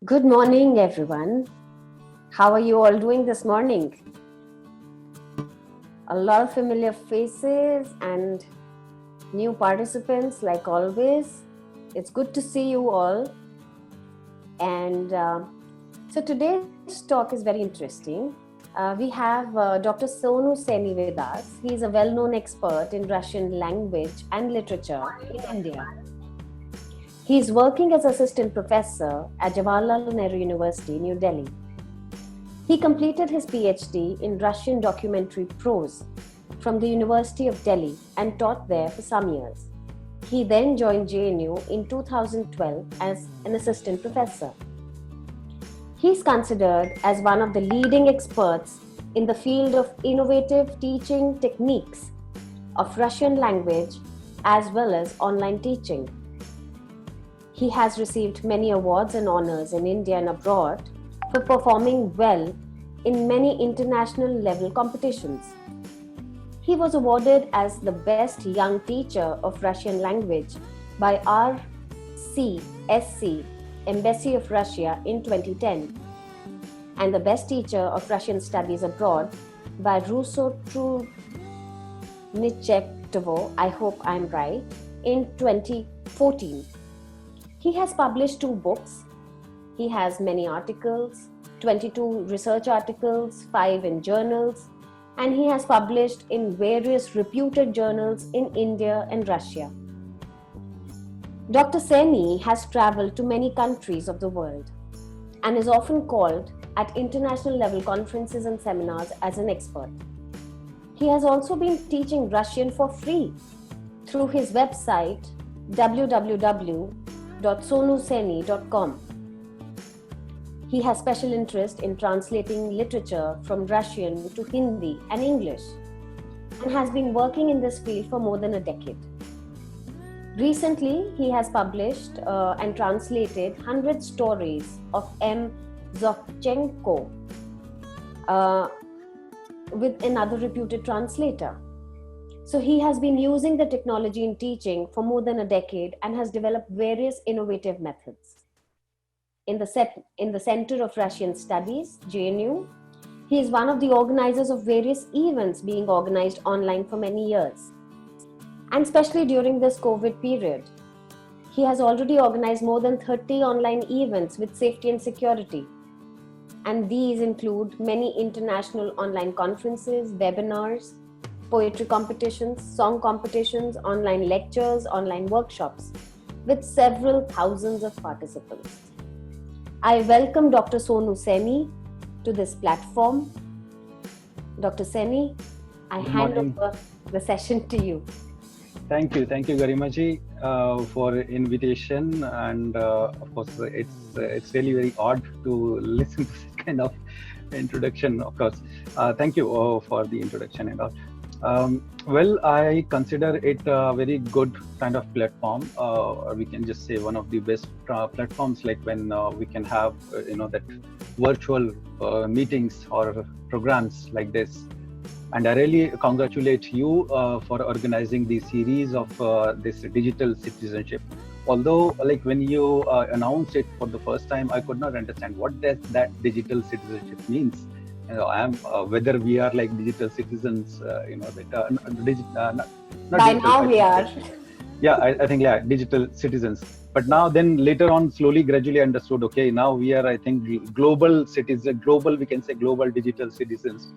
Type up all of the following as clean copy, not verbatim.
Good morning, everyone. How are you all doing this morning? A lot of familiar faces and new participants, like always. It's good to see you all. And so today's talk is very interesting. We have Dr. Sonu Saini with us. He is a well-known expert in Russian language and literature in India. He is working as assistant professor at Jawaharlal Nehru University, New Delhi. He completed his PhD in Russian documentary prose from the University of Delhi and taught there for some years. He then joined JNU in 2012 as an assistant professor. He is considered as one of the leading experts in the field of innovative teaching techniques of Russian language as well as online teaching. He has received many awards and honors in India and abroad for performing well in many international level competitions. He was awarded as the best young teacher of Russian language by RCSC, Embassy of Russia, in 2010, and the best teacher of Russian studies abroad by Russo Trudnichetovo, I hope I'm right, in 2014. He has published 2 books. He has many articles, 22 research articles, 5 in journals, and he has published in various reputed journals in India and Russia. Dr. Saini has traveled to many countries of the world and is often called at international level conferences and seminars as an expert. He has also been teaching Russian for free through his website www.sonusaini.com. He has special interest in translating literature from Russian to Hindi and English and has been working in this field for more than a decade. Recently, he has published and translated 100 stories of M. Zovchenko with another reputed translator. So he has been using the technology in teaching for more than a decade and has developed various innovative methods. In the Center of Russian Studies, JNU, he is one of the organizers of various events being organized online for many years. And especially during this COVID period, he has already organized more than 30 online events with safety and security. And these include many international online conferences, webinars, poetry competitions, song competitions, online lectures, online workshops, with several thousands of participants. I welcome Dr. Sonu Saini to this platform. Dr. Saini, I hand over the session to you. Thank you, Garima ji, for invitation, and of course it's really very odd to listen to this kind of introduction. Of course, thank you for the introduction and all. Well, I consider it a very good kind of platform, or we can just say one of the best platforms, like when we can have that virtual meetings or programs like this. And I really congratulate you for organizing the series of this digital citizenship. Although, like when you announced it for the first time, I could not understand what that digital citizenship means. I am whether we are like digital citizens, By now we are. Yeah, I think digital citizens. But now then later on, slowly, gradually understood. Okay, now we are, I think, global citizens. Global, we can say global digital citizens,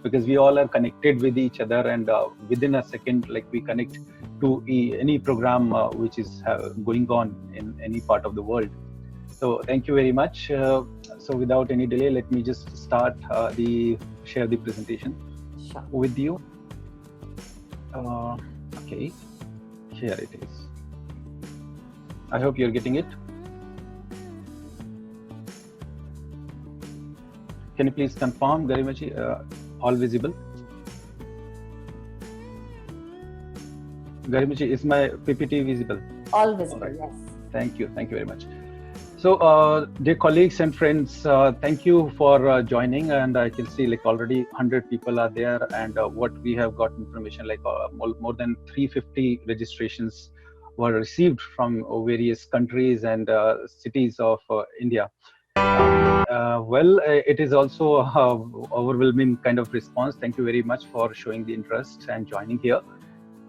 because we all are connected with each other, and within a second, like we connect to any program which is going on in any part of the world. So thank you very much. So without any delay, let me just start share the presentation with you. Okay, here it is. I hope you're getting it. Can you please confirm, Garima ji, all visible? Garima ji, is my PPT visible? All visible, right. Yes. Thank you very much. So, dear colleagues and friends, thank you for joining. And I can see like already 100 people are there, and what we have got information like more than 350 registrations were received from various countries and cities of India. It is also overwhelming kind of response. Thank you very much for showing the interest and joining here.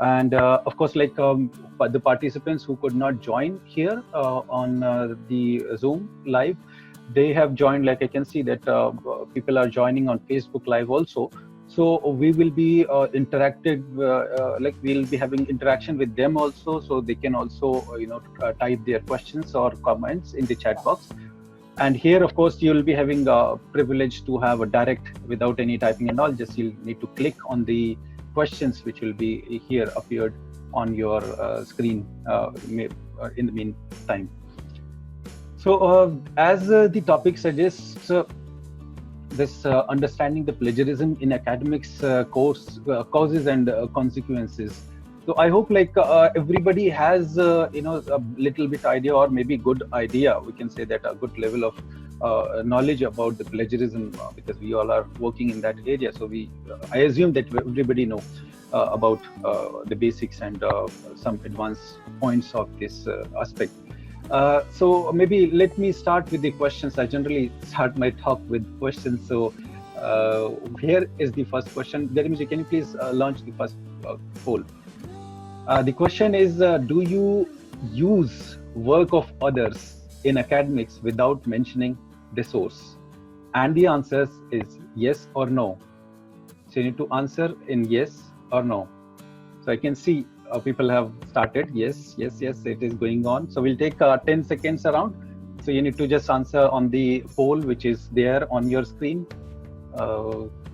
And of course, the participants who could not join here on the Zoom live, they have joined. Like I can see that people are joining on Facebook Live also. So we will be interactive, we'll be having interaction with them also, so they can also type their questions or comments in the chat box. And here, of course, you'll be having a privilege to have a direct without any typing and all. Just you'll need to click on the questions which will be here appeared on your screen in the meantime. So as the topic suggests, this understanding the plagiarism in academics course causes and consequences. So I hope everybody has a little bit idea, or maybe good idea, we can say that a good level of knowledge about the plagiarism, because we all are working in that area. So I assume that everybody know about the basics and some advanced points of this aspect. So maybe let me start with the questions. I generally start my talk with questions. So here is the first question. Garima, can you please launch the first poll? The question is, do you use work of others in academics without mentioning the source? And the answer is yes or no. So you need to answer in yes or no. So I can see people have started. Yes, yes, yes, it is going on. So we'll take 10 seconds around. So you need to just answer on the poll which is there on your screen.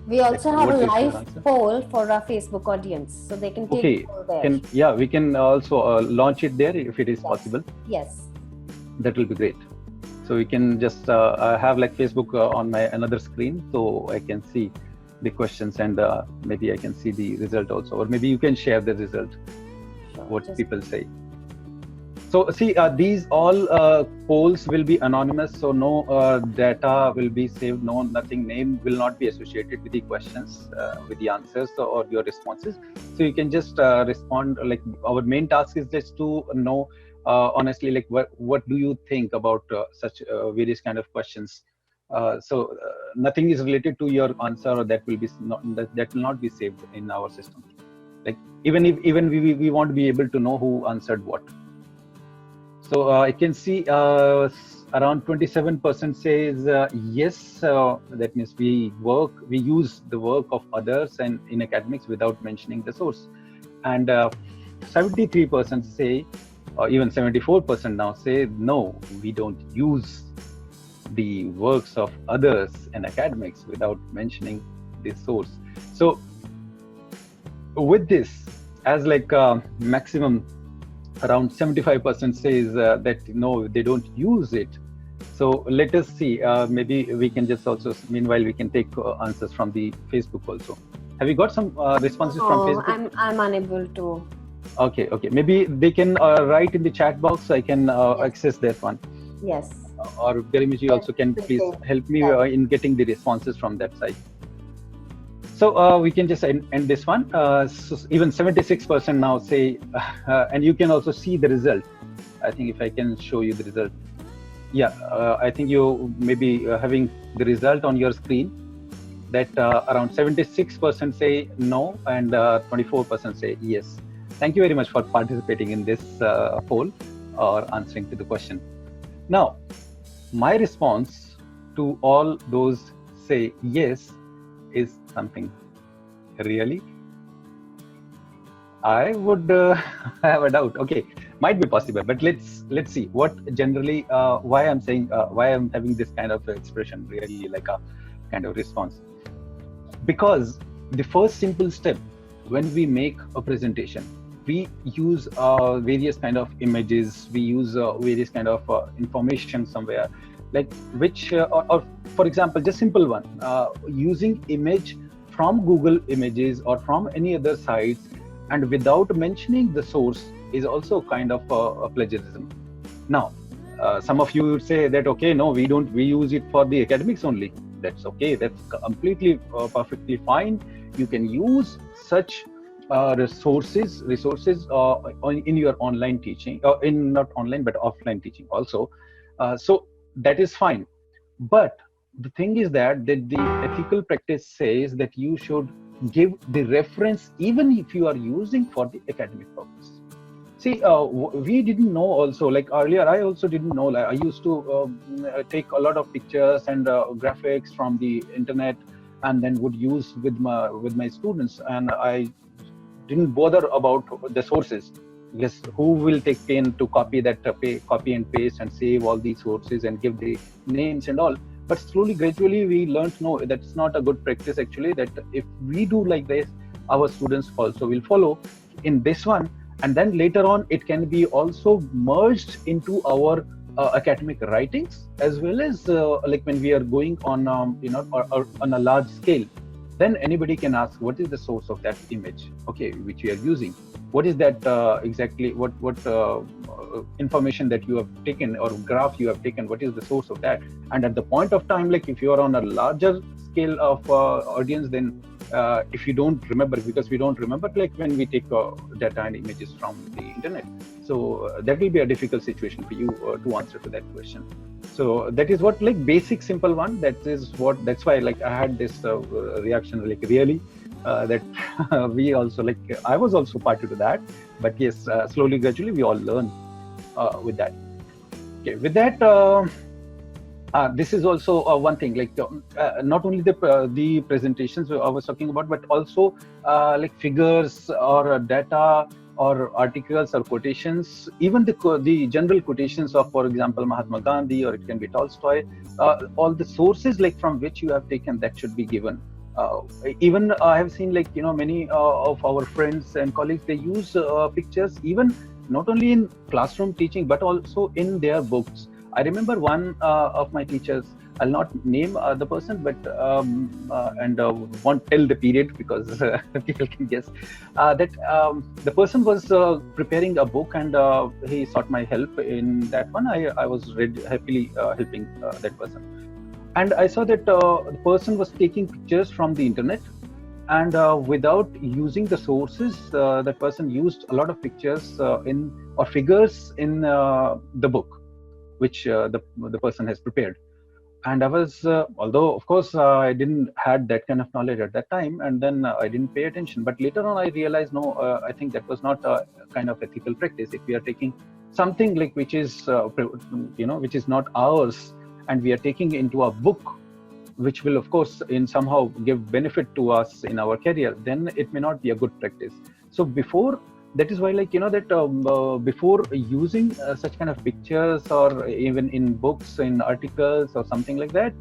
We also have a live poll for our Facebook audience, so they can take the poll there. We can also launch it there if it is possible. Yes. That will be great. So we can just have Facebook on my another screen, so I can see the questions and maybe I can see the result also, or maybe you can share the result, what people say. So see, these all polls will be anonymous, so no data will be saved, nothing, name will not be associated with the questions, with the answers or your responses. So you can just respond. Our main task is just to know honestly, what do you think about such various kind of questions. So nothing is related to your answer, or that will not be saved in our system. Even we want to be able to know who answered what. So I can see around 27% says yes. That means we use the work of others and in academics without mentioning the source. And 73% say, or even 74% now say, no, we don't use the works of others in academics without mentioning the source. So with this, as maximum, around 75% says that no, they don't use it. So let us see, maybe we can just also, meanwhile we can take answers from the Facebook also. Have you got some responses from Facebook? I'm unable to. Okay, maybe they can write in the chat box, so I can access that one. Yes. Or Garima also can please help me in getting the responses from that side. So we can just end this one. So even 76% now say, and you can also see the result. I think if I can show you the result. Yeah, I think you may be having the result on your screen, that around 76% say no and 24% say yes. Thank you very much for participating in this poll or answering to the question. Now, my response to all those say yes is something. Really? I would have a doubt. Okay, might be possible, but let's see what generally why I'm saying why I'm having this kind of expression, really like a kind of response. Because the first simple step when we make a presentation, we use various kind of images, we use various kind of information somewhere, which or for example, just simple one, using image from Google Images or from any other sites and without mentioning the source is also kind of a plagiarism. Now, some of you would say that, okay, no, we use it for the academics only. That's okay, that's completely perfectly fine. You can use such resources in your online teaching, in not online but offline teaching also. So that is fine. But the thing is that the ethical practice says that you should give the reference even if you are using for the academic purpose. See, we didn't know also, like earlier, I also didn't know. Like, I used to take a lot of pictures and graphics from the internet, and then would use with my students, and I didn't bother about the sources, because who will take pain to copy that, copy and paste and save all these sources and give the names and all. But slowly, gradually, we learned no, that's not a good practice actually. That if we do like this, our students also will follow in this one, and then later on it can be also merged into our academic writings, as well as like when we are going on or on a large scale, then anybody can ask what is the source of that image, okay, which we are using. What is that exactly, what information that you have taken or graph you have taken, what is the source of that? And at the point of time, like if you are on a larger scale of audience, then if you don't remember, because we don't remember like when we take data and images from the internet, so that will be a difficult situation for you to answer to that question. So that is what, like basic simple one, that's why like I had this reaction, like really that we also, like I was also party to that, but yes, slowly gradually we all learn with that. Okay, with that this is also one thing, like not only the presentations I was talking about, but also like figures or data or articles or quotations, even the general quotations of, for example, Mahatma Gandhi, or it can be Tolstoy, all the sources like from which you have taken, that should be given. Even I have seen, like many of our friends and colleagues, they use pictures even not only in classroom teaching but also in their books. I remember one of my teachers, I'll not name the person, but and won't tell the period because people can guess, that the person was preparing a book, and he sought my help in that one. I was happily helping that person. And I saw that the person was taking pictures from the internet, and without using the sources, that person used a lot of pictures or figures in the book which the person has prepared. And I was, although of course I didn't had that kind of knowledge at that time, and then I didn't pay attention. But later on I realized, no, I think that was not a kind of ethical practice. If we are taking something like which is which is not ours, and we are taking into a book, which will of course in somehow give benefit to us in our career, then it may not be a good practice. So before, that is why, like that before using such kind of pictures, or even in books, in articles or something like that,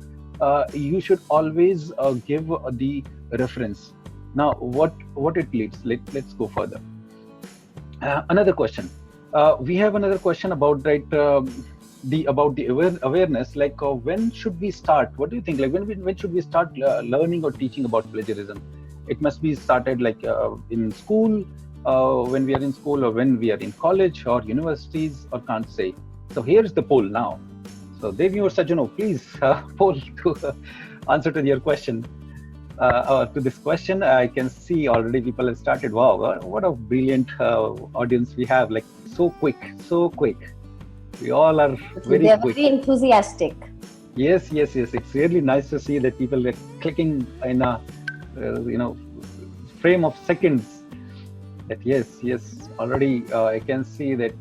you should always give the reference. Now what it leads, let's go further. Another question, we have another question about, right, about the awareness, like when should we start? What do you think, like when should we start learning or teaching about plagiarism? It must be started like in school, when we are in school, or when we are in college or universities, or can't say. So here's the poll now. So Devi or Sajano, please poll to answer to your question. To this question, I can see already people have started. Wow, what a brilliant audience we have, like so quick. We all are very They're quick. very enthusiastic. Yes. It's really nice to see that people are clicking in a frame of seconds. That yes. Already I can see that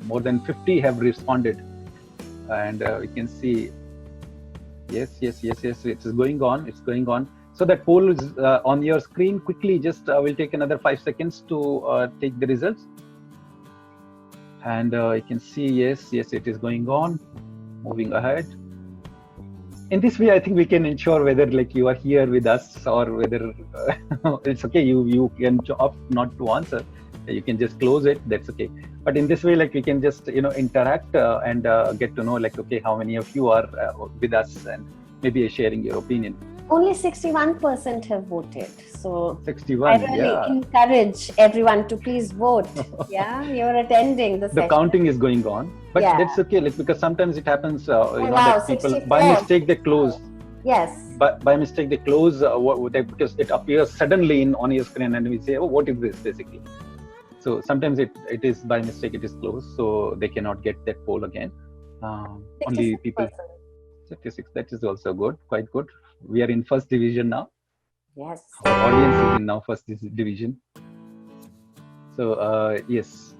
more than 50 have responded, and we can see yes. It is going on. So that poll is on your screen. Quickly, just we'll take another 5 seconds to take the results. And you can see, yes, it is going on, moving ahead. In this way, I think we can ensure whether like you are here with us, or whether it's okay, you can opt not to answer. You can just close it, that's okay. But in this way, like we can just interact and get to know, like, okay, how many of you are with us, and maybe sharing your opinion. Only 61% have voted. So 61, I really encourage everyone to please vote. Yeah, you're attending the session. The counting is going on, but that's okay, like, because sometimes it happens, that people by mistake they close. Yes. by mistake they close because it appears suddenly on your screen, and we say, oh, what is this basically? So sometimes it is by mistake it is closed, so they cannot get that poll again. Only people 66. That is also good, quite good. We are in first division now. Yes. Our audience is in now first division. So yes.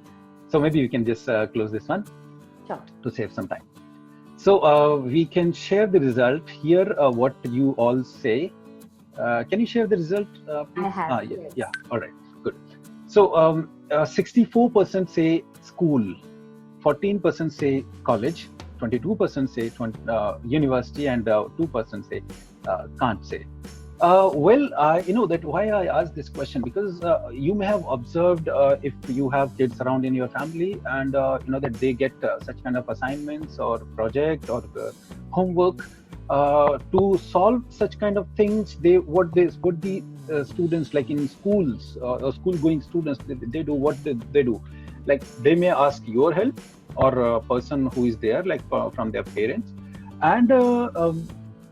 So maybe we can just close this one to save some time. So we can share the result here. What you all say. Can you share the result, please? I have. Yes. Yeah. All right. Good. So 64% say school, 14% say college, 22% say university, and 2% say can't say. You know that why I asked this question, because you may have observed if you have kids around in your family, and you know that they get such kind of assignments or project or homework to solve such kind of things. What the students, like in schools or school-going students, they do what they do. Like they may ask your help or a person who is there, like from their parents, and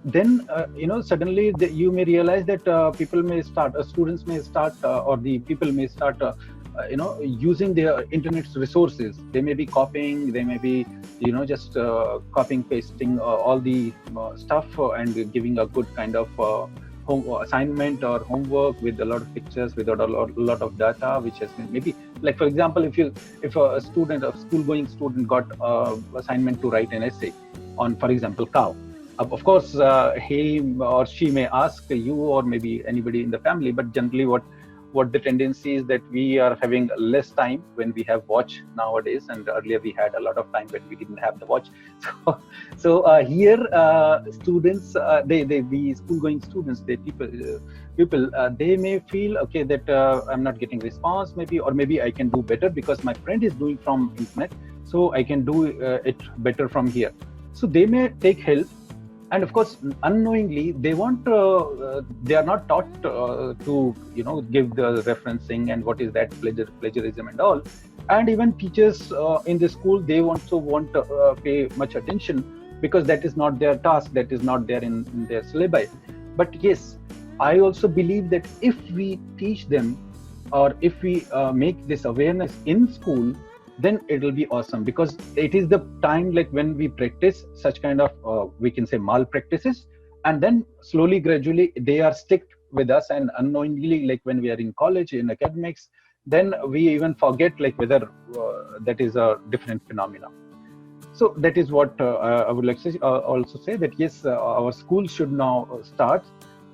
then you know, suddenly you may realize that students may start or the people may start you know, using their internet resources. They may be copying, they may be, you know, just copying, pasting all the stuff and giving a good kind of assignment or homework with a lot of pictures, without a lot of data, which has been maybe, like for example, if a school-going student got assignment to write an essay on, for example, cow. Of course, he or she may ask you or maybe anybody in the family, but generally what the tendency is that we are having less time when we have watch nowadays, and earlier we had a lot of time when we didn't have the watch. So here students, the school-going students, people they may feel, okay, that I'm not getting response, maybe, or maybe I can do better because my friend is doing from internet, so I can do it better from here. So they may take help. And of course, unknowingly, they are not taught to, you know, give the referencing and what is that plagiarism and all. And even teachers in the school, they also won't pay much attention, because that is not their task, that is not there in their syllabi. But yes, I also believe that if we teach them, or if we make this awareness in school, then it will be awesome, because it is the time like when we practice such kind of we can say malpractices, and then slowly, gradually they are sticked with us, and unknowingly, like when we are in college, in academics, then we even forget like whether that is a different phenomena. So that is what I would like to also say, that yes, our schools should now start.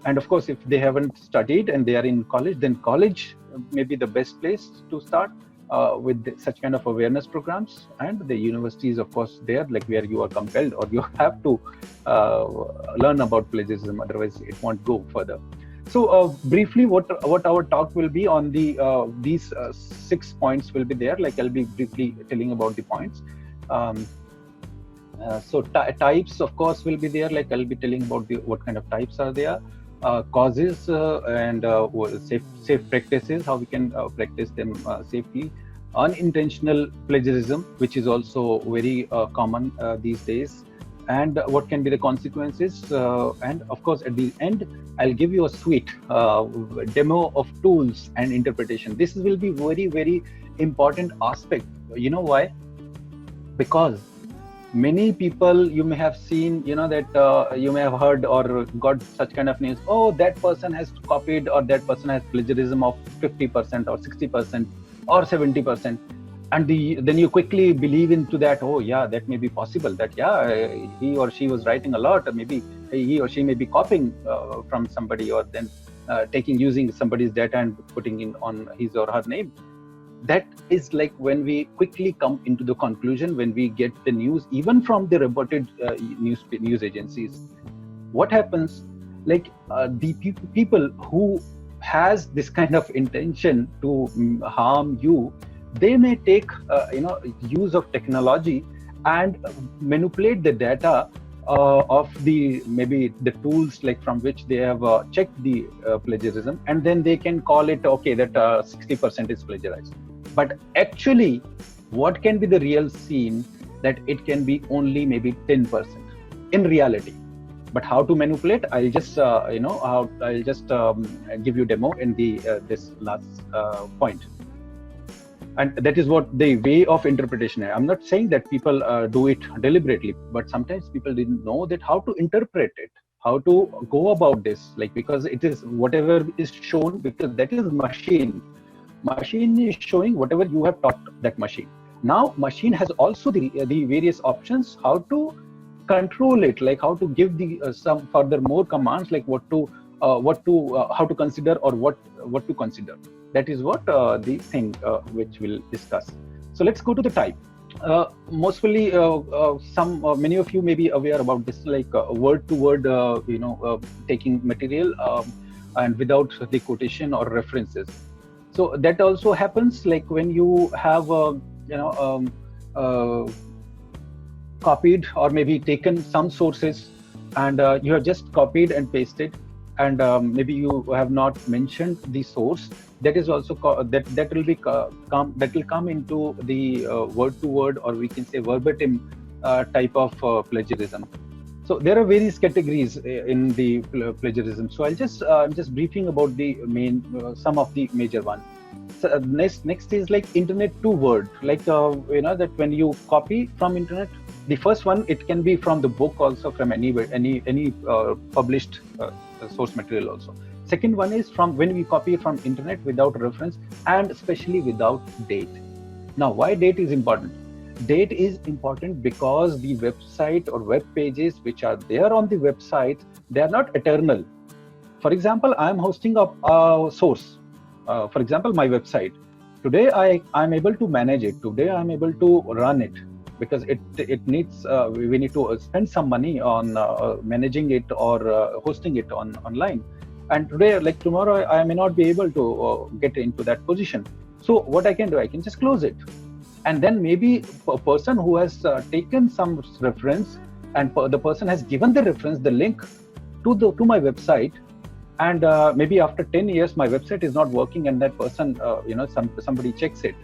And of course, if they haven't studied and they are in college, then college may be the best place to start with such kind of awareness programs. And the universities, of course, there, like where you are compelled or you have to learn about plagiarism, otherwise it won't go further. So briefly, what our talk will be on these 6 points will be there. Like I'll be briefly telling about the points. So types, of course, will be there. Like I'll be telling about what kind of types are there. Causes and safe practices, how we can practice them safely. Unintentional plagiarism, which is also very common these days, and what can be the consequences. And of course, at the end, I'll give you a sweet demo of tools and interpretation. This will be very, very important aspect. You know why? Because many people, you may have seen, you know, that you may have heard or got such kind of news. Oh, that person has copied, or that person has plagiarism of 50% or 60% or 70%. And then you quickly believe into that. Oh yeah, that may be possible, that yeah, he or she was writing a lot, or maybe he or she may be copying from somebody, or then using somebody's data and putting in on his or her name. That is like when we quickly come into the conclusion, when we get the news, even from the reported news agencies. What happens, like the people who has this kind of intention to harm you, they may take use of technology and manipulate the data of maybe the tools, like from which they have checked the plagiarism, and then they can call it okay, that 60% is plagiarized. But actually, what can be the real scene, that it can be only maybe 10% in reality. But how to manipulate? I'll just I'll just give you demo in the this last point. And that is what the way of interpretation. I'm not saying that people do it deliberately, but sometimes people didn't know that how to interpret it, how to go about this, like, because it is whatever is shown, because that is machine is showing whatever you have taught that machine. Now machine has also the various options how to control it, like how to give the some further more commands, like how to consider, or what to consider. That is what the thing which we'll discuss. So let's go to the type. Mostly many of you may be aware about this, like word to word taking material and without the quotation or references. So that also happens, like when you have copied or maybe taken some sources, and you have just copied and pasted, and maybe you have not mentioned the source. That is also that will come into the word to word, or we can say verbatim type of plagiarism. So there are various categories in the plagiarism. So I'm just briefing about the main some of the major one. So next is like internet to word, like that when you copy from internet, the first one, it can be from the book, also from any published source material also. Second one is from when we copy from internet without reference, and especially without date. Now, why date is important? Date is important because the website or web pages which are there on the website, they are not eternal. For example, I am hosting a source. For example, my website. Today, I'm able to manage it. Today, I'm able to run it, because it needs we need to spend some money on managing it or hosting it online. And today, like tomorrow, I may not be able to get into that position. So what I can do, I can just close it. And then maybe a person who has taken some reference, and the person has given the reference, the link to my website, and maybe after 10 years my website is not working, and that person somebody checks it.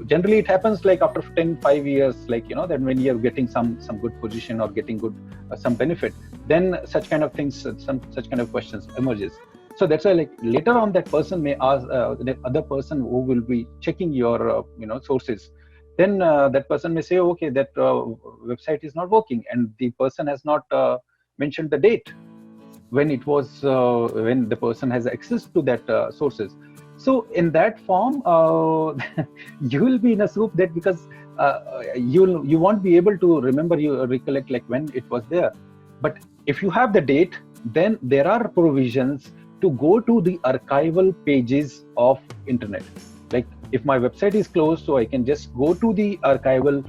Generally it happens like after 5 years, like that when you're getting some good position or getting good some benefit, then such kind of things, such kind of questions emerges. So that's why, like, later on that person may ask the other person who will be checking your sources. Then that person may say, okay, that website is not working, and the person has not mentioned the date when it was when the person has access to that sources. So in that form, you will be in a soup, that because you won't be able to remember, you recollect like when it was there. But if you have the date, then there are provisions to go to the archival pages of internet. Like if my website is closed, so I can just go to the archival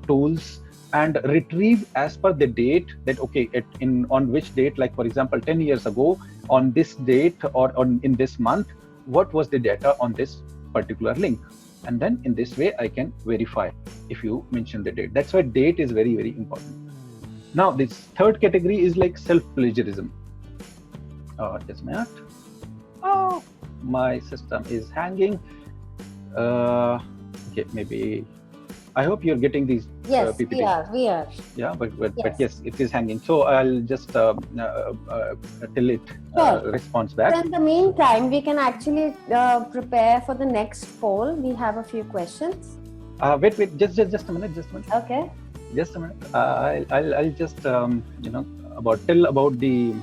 tools and retrieve as per the date, that okay, on which date, like for example 10 years ago, on this date, or in this month, what was the data on this particular link. And then in this way I can verify if you mention the date. That's why date is very, very important. Now this third category is like self-plagiarism. Just a minute. Oh, my system is hanging. Okay, maybe I hope you're getting these PPT. Yes, we are. Yeah, but yes, it is hanging. So I'll just till it responds back. So in the meantime, we can actually prepare for the next poll. We have a few questions. Wait, just a minute, Okay. Just a minute. I'll just tell about the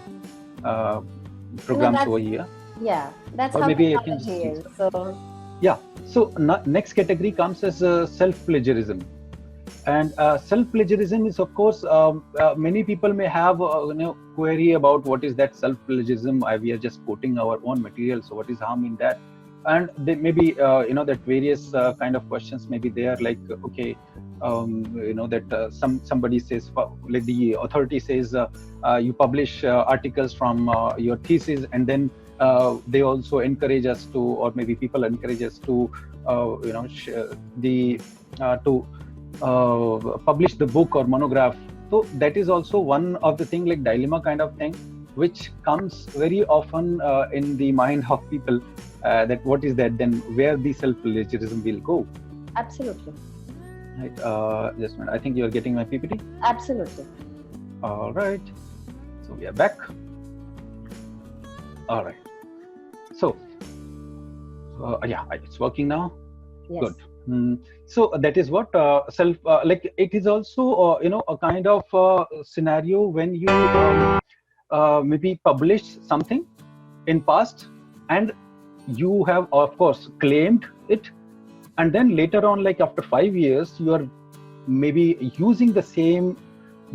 programs over here. Yeah, that's or how maybe technology is. So yeah. So next category comes as self-plagiarism. And self-plagiarism is, of course, many people may have query about what is that self-plagiarism. We are just quoting our own material, so what is harm in that? And they maybe that various kind of questions may be there, like okay, that somebody says, like the authority says, you publish articles from your thesis, and then they also encourage us to, or maybe people encourage us to publish the book or monograph. So that is also one of the thing, like dilemma kind of thing, which comes very often in the mind of people, that what is that, then where the self-plagiarism will go. Absolutely. Right. Just a minute. I think you're getting my PPT. Absolutely. All right. So we are back. All right. So, yeah, it's working now. Yes. Good. So that is what self like it is also a kind of scenario when you maybe published something in past and you have of course claimed it, and then later on, like after 5 years, you are maybe using the same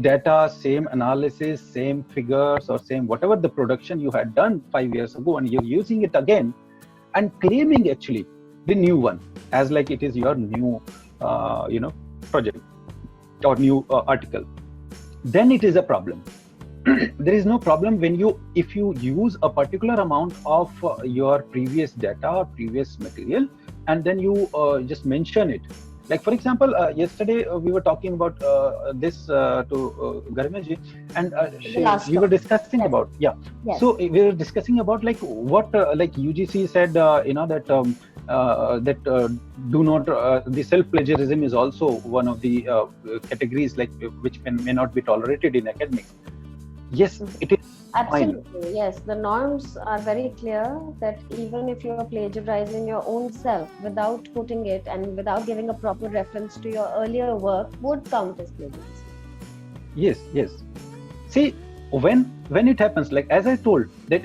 data, same analysis, same figures, or same whatever the production you had done 5 years ago, and you're using it again and claiming actually the new one as like it is your new project or new article. Then it is a problem. There is no problem when if you use a particular amount of your previous data or previous material and then you just mention it. Like for example, yesterday we were talking about this to Garima ji, and we were discussing about Yes. So we were discussing about like what like UGC said that do not the self-plagiarism is also one of the categories like which may not be tolerated in academics. Yes, it is. Absolutely, fine. yes. The norms are very clear that even if you are plagiarizing your own self without putting it and without giving a proper reference to your earlier work would count as plagiarism. Yes, yes. See, when it happens, like as I told, that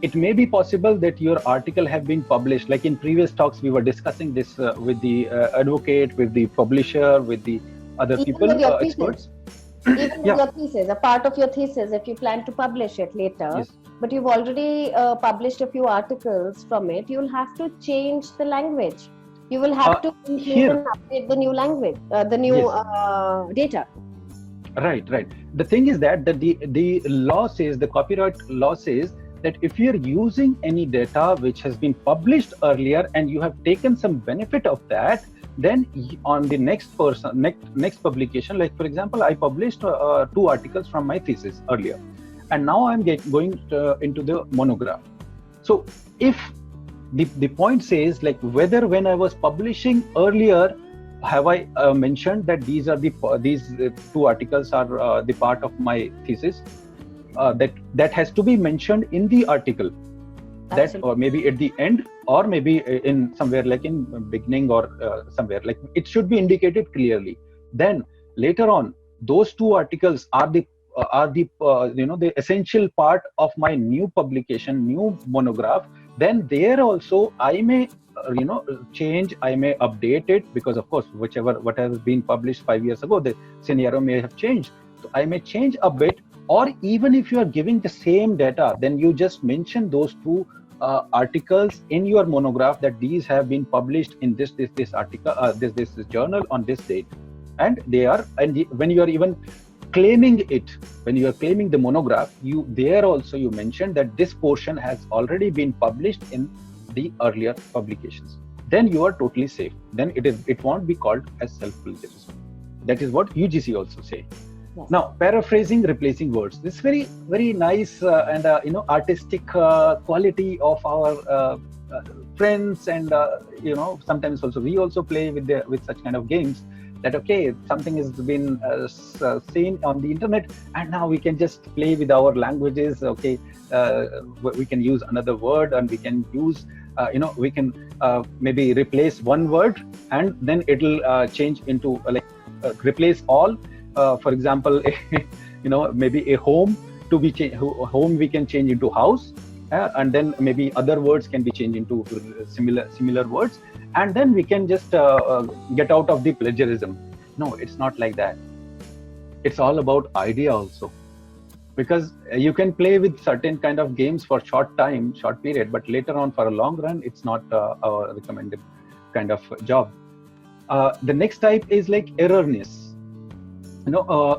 it may be possible that your article have been published. Like in previous talks, we were discussing this with the advocate, with the publisher, with the other Even people, with your experts. Even with your thesis, a part of your thesis, if you plan to publish it later, Yes. but you've already published a few articles from it, you'll have to change the language. You will have to include and update the new language, the new data. Right. The thing is that the law says, the copyright law says that if you're using any data which has been published earlier and you have taken some benefit of that, then on the next publication, like for example, I published 2 articles from my thesis earlier, and now I'm going into the monograph. So if the point says like whether when I was publishing earlier, have I mentioned that these 2 articles are the part of my thesis, that has to be mentioned in the article. That, or maybe at the end, or maybe in somewhere like in beginning, or somewhere like it should be indicated clearly. Then later on, those 2 articles are the the essential part of my new publication, new monograph. Then there also I may change, I may update it, because of course what has been published 5 years ago, the scenario may have changed, so I may change a bit. Or even if you are giving the same data, then you just mention those 2 articles in your monograph that these have been published in this article, this journal on this date, and they are. And when you are even claiming it, when you are claiming the monograph, you mention that this portion has already been published in the earlier publications. Then you are totally safe. Then it won't be called as self-plagiarism. That is what UGC also say. Yes. Now, paraphrasing, replacing words. This very, very nice and artistic quality of our friends, and sometimes also we also play with such kind of games. That okay, something has been seen on the internet, and now we can just play with our languages. Okay, we can use another word, and we can use we can maybe replace one word, and then it'll change into replace all. For example, maybe a home to be home we can change into house, and then maybe other words can be changed into similar words, and then we can just get out of the plagiarism. No, it's not like that. It's all about idea also, because you can play with certain kind of games for short period, but later on for a long run, it's not a recommended kind of job. The next type is like erroneous.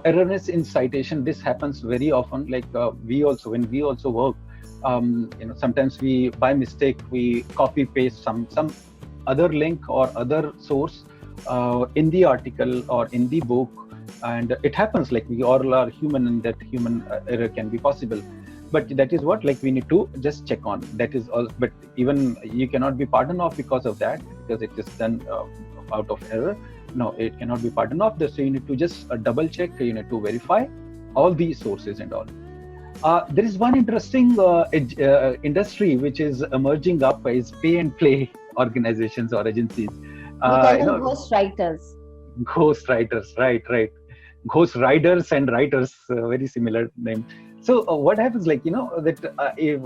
Erroneous in citation. This happens very often. Like when we also work, sometimes we by mistake we copy paste some other link or other source in the article or in the book, and it happens. Like we all are human, and that human error can be possible. But that is what we need to just check on. That is all. But even you cannot be pardoned off because of that, because it is done out of error. No, it cannot be pardoned off. So you need to just double check. You need to verify, all these sources and all. There is one interesting industry which is emerging up is pay and play organizations or agencies. We call You them know, ghost writers. ghost writers, right, right. Ghost riders and writers, very similar name. So what happens, like, you know, that if,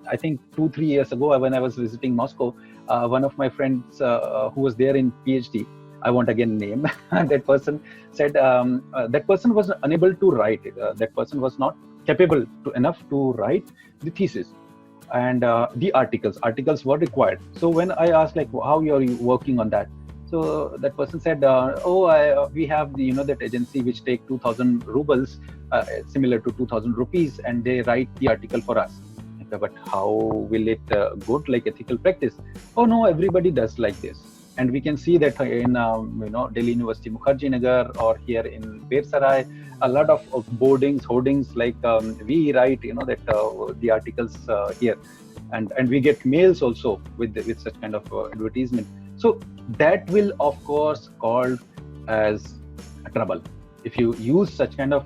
I think 2-3 years ago when I was visiting Moscow, one of my friends who was there in PhD, I won't again name, that person said that person was unable to write. That person was not capable enough to write the thesis, and the articles were required. So when I asked, like, how are you working on that, so that person said, we have the, you know, that agency which take 2000 rubles, similar to 2000 rupees, and they write the article for us. Okay, but how will it go to, like, ethical practice? Oh no, everybody does like this. And we can see that in you know, Delhi University Mukherjee Nagar, or here in Sarai, a lot of hoardings, like, we write, you know, that the articles here, and we get mails also with such kind of advertisement. So that will of course called as trouble if you use such kind of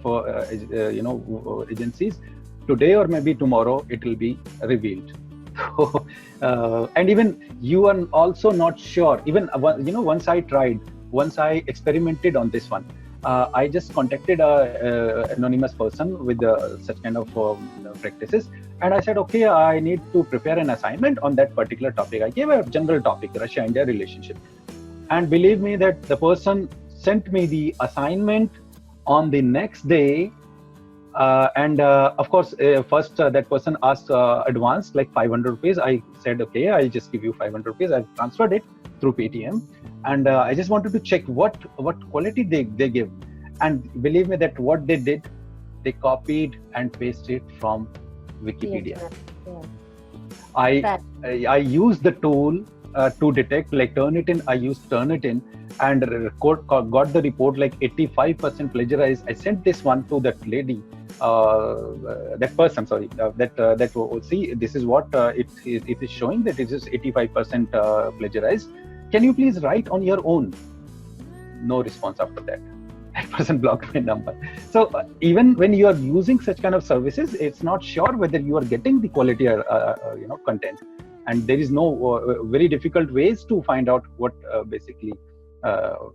you know, agencies. Today or maybe tomorrow it will be revealed. So, and even you are also not sure. Even you know, once I experimented on this one. I just contacted a anonymous person with such kind of practices, and I said, okay, I need to prepare an assignment on that particular topic. I gave a general topic, Russia-India relationship, and believe me that the person sent me the assignment on the next day. And of course, first that person asked advance, like 500 rupees. I said, okay, I'll just give you 500 rupees. I've transferred it through Paytm, and I just wanted to check what quality they give. And believe me that what they did, they copied and pasted from Wikipedia. Yeah. I used the tool to detect, like, Turnitin. I used Turnitin and got the report like 85% plagiarized. I sent this one to that lady, that person, sorry, that see, this is what it is showing, that it is 85% plagiarized. Can you please write on your own? No response after that. That person blocked my number. So even when you are using such kind of services, it's not sure whether you are getting the quality you know, content, and there is no very difficult ways to find out what basically,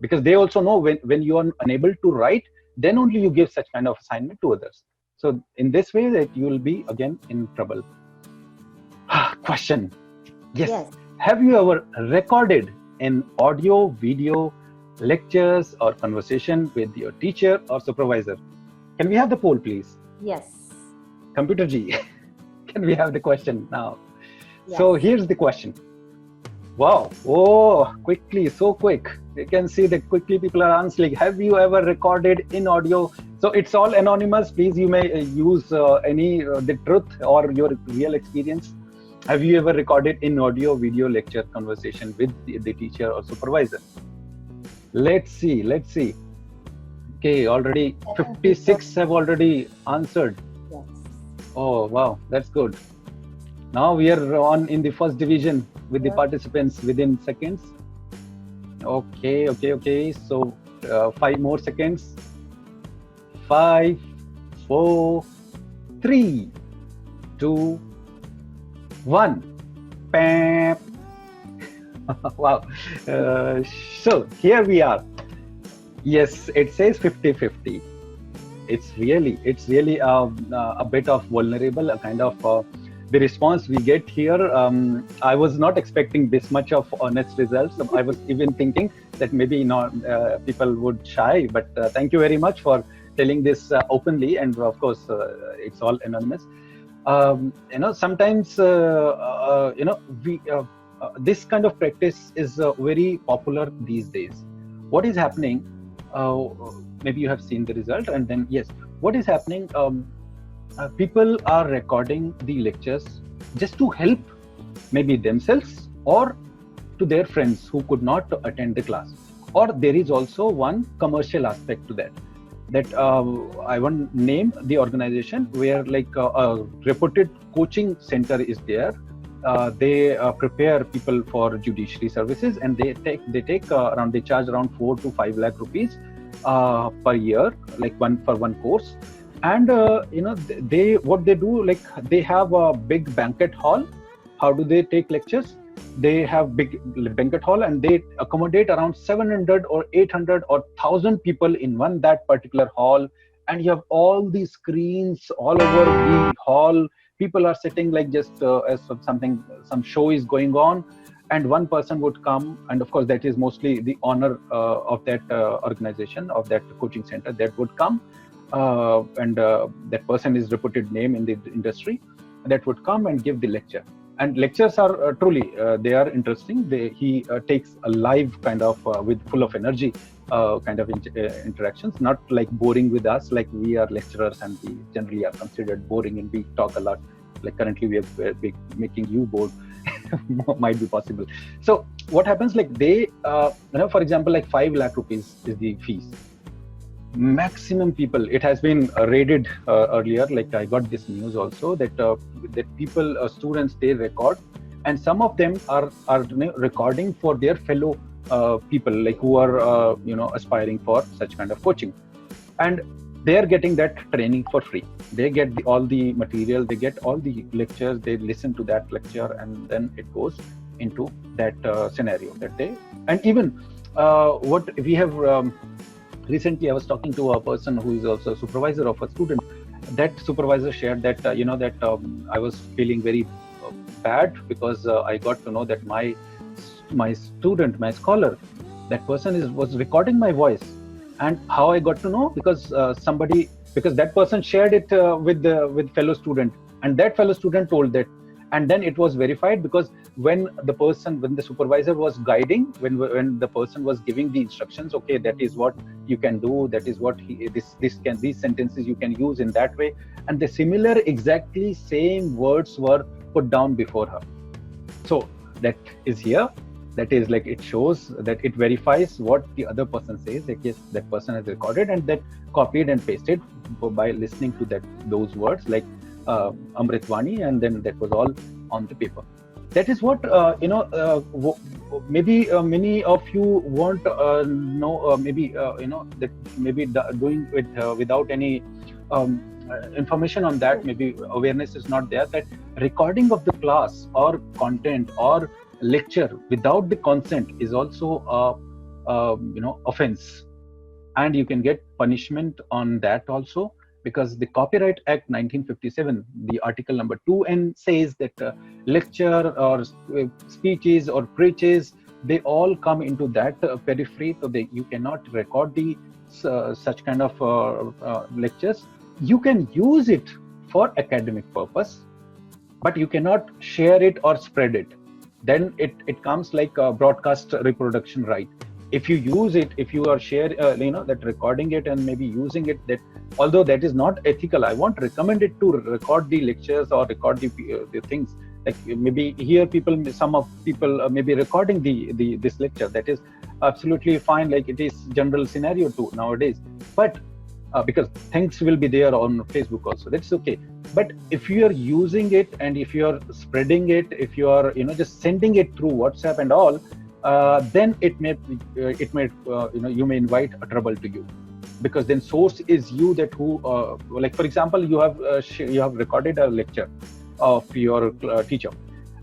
because they also know when you are unable to write, then only you give such kind of assignment to others. So in this way that you will be again in trouble. Question. Yes. Have you ever recorded an audio, video, lectures or conversation with your teacher or supervisor? Can we have the poll, please? Yes. Computer G, can we have the question now? Yes. So here's the question. Wow. Oh, quickly, so quick. You can see that quickly people are answering. Have you ever recorded in audio? So it's all anonymous. Please, you may use any the truth or your real experience. Have you ever recorded in audio, video, lecture, conversation with the teacher or supervisor? Let's see. Okay, already 56 have already answered. Yes. Oh, wow, that's good. Now we are on in the first division with the participants within seconds. Okay. So 5 more seconds. 5, 4, 3, 2, 1. Bam. Wow. So here we are. Yes, it says 50-50. It's really a bit of vulnerable, a kind of the response we get here. I was not expecting this much of honest results. I was even thinking that maybe people would shy, but thank you very much for telling this openly, and of course it's all anonymous. Sometimes we this kind of practice is very popular these days. What is happening? Maybe you have seen the result, and then yes, what is happening? People are recording the lectures just to help maybe themselves or to their friends who could not attend the class. Or there is also one commercial aspect to that. I won't name the organization, where like a reputed coaching center is there. They prepare people for judiciary services, and they charge around 4 to 5 lakh rupees per year, like one course. And they what they do, like they have a big banquet hall. How do they take lectures? They have big banquet hall, and they accommodate around 700 or 800 or 1000 people in one that particular hall. And you have all these screens all over the hall. People are sitting like just as something, some show is going on, and one person would come, and of course that is mostly the owner of that organization, of that coaching center, that would come, and that person is reputed name in the industry, that would come and give the lecture. And lectures are truly they are interesting. He takes a live kind of with full of energy kind of interactions, not like boring with us, like we are lecturers and we generally are considered boring and we talk a lot. Like currently we are making you bored. Might be possible. So what happens, like they for example, like 5 lakh rupees is the fees. Maximum people, it has been raided earlier, like I got this news also, that that people, students, they record, and some of them are recording for their fellow people, like who are aspiring for such kind of coaching, and they are getting that training for free. They get all the material, they get all the lectures, they listen to that lecture, and then it goes into that scenario that they. And even what we have recently, I was talking to a person who is also a supervisor of a student. That supervisor shared that I was feeling very bad because I got to know that my student, my scholar, that person was recording my voice. And how I got to know? Because because that person shared it with fellow student, and that fellow student told that, and then it was verified, because when the supervisor was guiding, when the person was giving the instructions, okay, that is what you can do, that is what these sentences you can use in that way, and the similar exactly same words were put down before her. So that is here. That is like, it shows that it verifies what the other person says, that yes, that person has recorded and that copied and pasted by listening to those words, like Amritvani, and then that was all on the paper. That is what maybe many of you won't know, that maybe doing it without any information on that, maybe awareness is not there, that recording of the class or content or lecture without the consent is also offense, and you can get punishment on that also, because the Copyright Act 1957, the article number 2N says that lecture or speeches or preaches, they all come into that periphery. So you cannot record the such kind of lectures. You can use it for academic purpose, but you cannot share it or spread it. Then it comes like a broadcast reproduction right. If you use it, if you are share that recording it and maybe using it, that although that is not ethical, I won't recommend it to record the lectures or record the things. Like maybe here some of people may be recording this lecture. That is absolutely fine, like it is general scenario too nowadays. But because things will be there on Facebook also, that's okay. But if you are using it and if you are spreading it, if you are just sending it through WhatsApp and all, then it may you may invite a trouble to you, because then source is you, that who like for example, you have recorded a lecture of your teacher,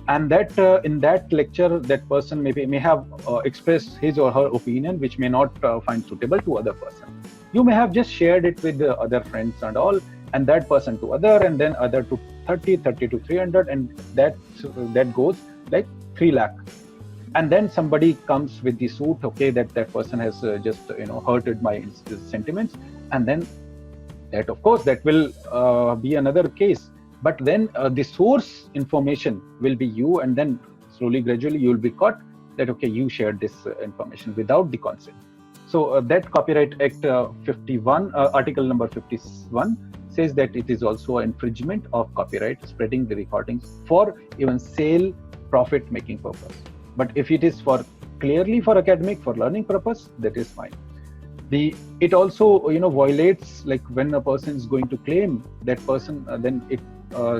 and that in that lecture that person may have expressed his or her opinion which may not find suitable to other person. You may have just shared it with the other friends and all, and that person to other, and then other to 30 to 300, and that goes like 3 lakh. And then somebody comes with the suit, okay, that person has just hurted my sentiments, and then that, of course, that will be another case. But then the source information will be you, and then slowly, gradually, you will be caught that, okay, you shared this information without the consent. So that Copyright Act 51, article number 51, says that it is also an infringement of copyright, spreading the recordings for even sale, profit-making purpose. But if it is clearly for academic, for learning purpose, that is fine. It also violates, like when a person is going to claim that person, then it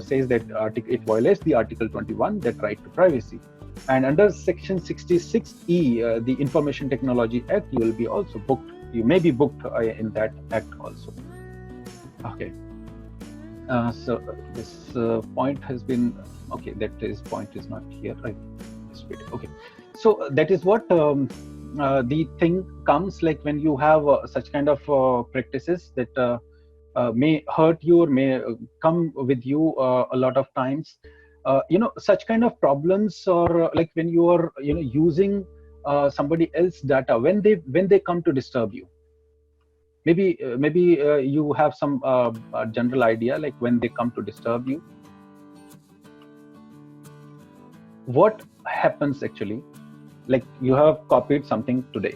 says that it violates the Article 21, that right to privacy. And under Section 66E, the Information Technology Act, you will be also booked. You may be booked in that act also. Okay. So this point has been okay. That is point is not here, right? Just wait. Okay. So that is what the thing comes like when you have such kind of practices that may hurt you or may come with you a lot of times. Such kind of problems, or like when you are using somebody else's data when they come to disturb you. Maybe you have some general idea like when they come to disturb you, what happens actually. Like you have copied something today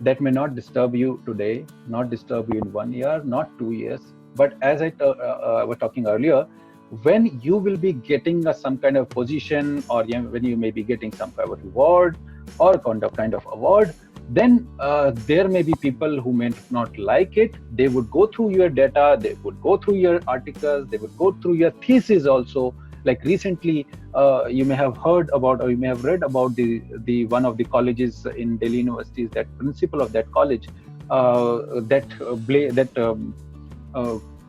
that may not disturb you today, not disturb you in 1 year, not 2 years. But as I was talking earlier, when you will be getting some kind of position, or when you may be getting some kind of reward or kind of award, then there may be people who may not like it. They would go through your data, they would go through your articles, they would go through your thesis also. Like recently, you may have heard about, or you may have read about the one of the colleges in Delhi University, is that principal of that college,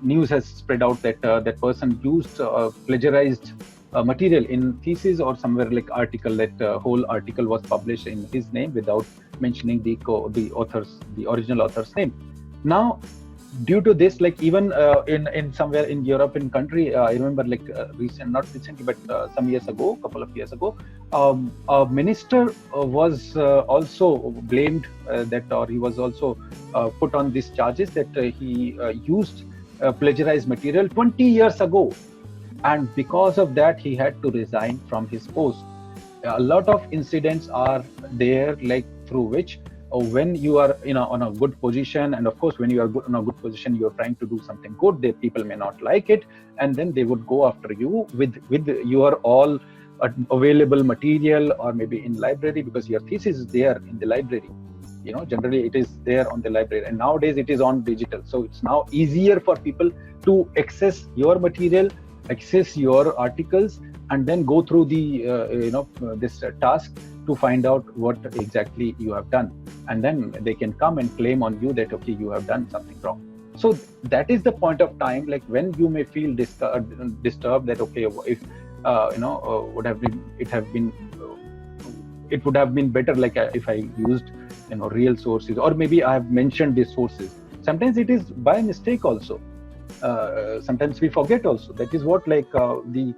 news has spread out that that person used plagiarized material in thesis or somewhere, like article, that whole article was published in his name without mentioning the original author's name. Now, due to this, like even in somewhere in European country, I remember like not recently, but some years ago, couple of years ago, a minister was also blamed that, or he was also put on these charges that he used plagiarized material 20 years ago, and because of that he had to resign from his post. A lot of incidents are there, like through which when you are on a good position, and of course when you are in a good position, you're trying to do something good, the people may not like it, and then they would go after you with your all available material, or maybe in library, because your thesis is there in the library. Generally it is there on the library, and nowadays it is on digital, so it's now easier for people to access your material, access your articles, and then go through the this task to find out what exactly you have done, and then they can come and claim on you that okay, you have done something wrong. So that is the point of time, like when you may feel disturbed that okay, if would have been it would have been better like if I used real sources, or maybe I have mentioned these sources. Sometimes it is by mistake also. Sometimes we forget also. That is what like the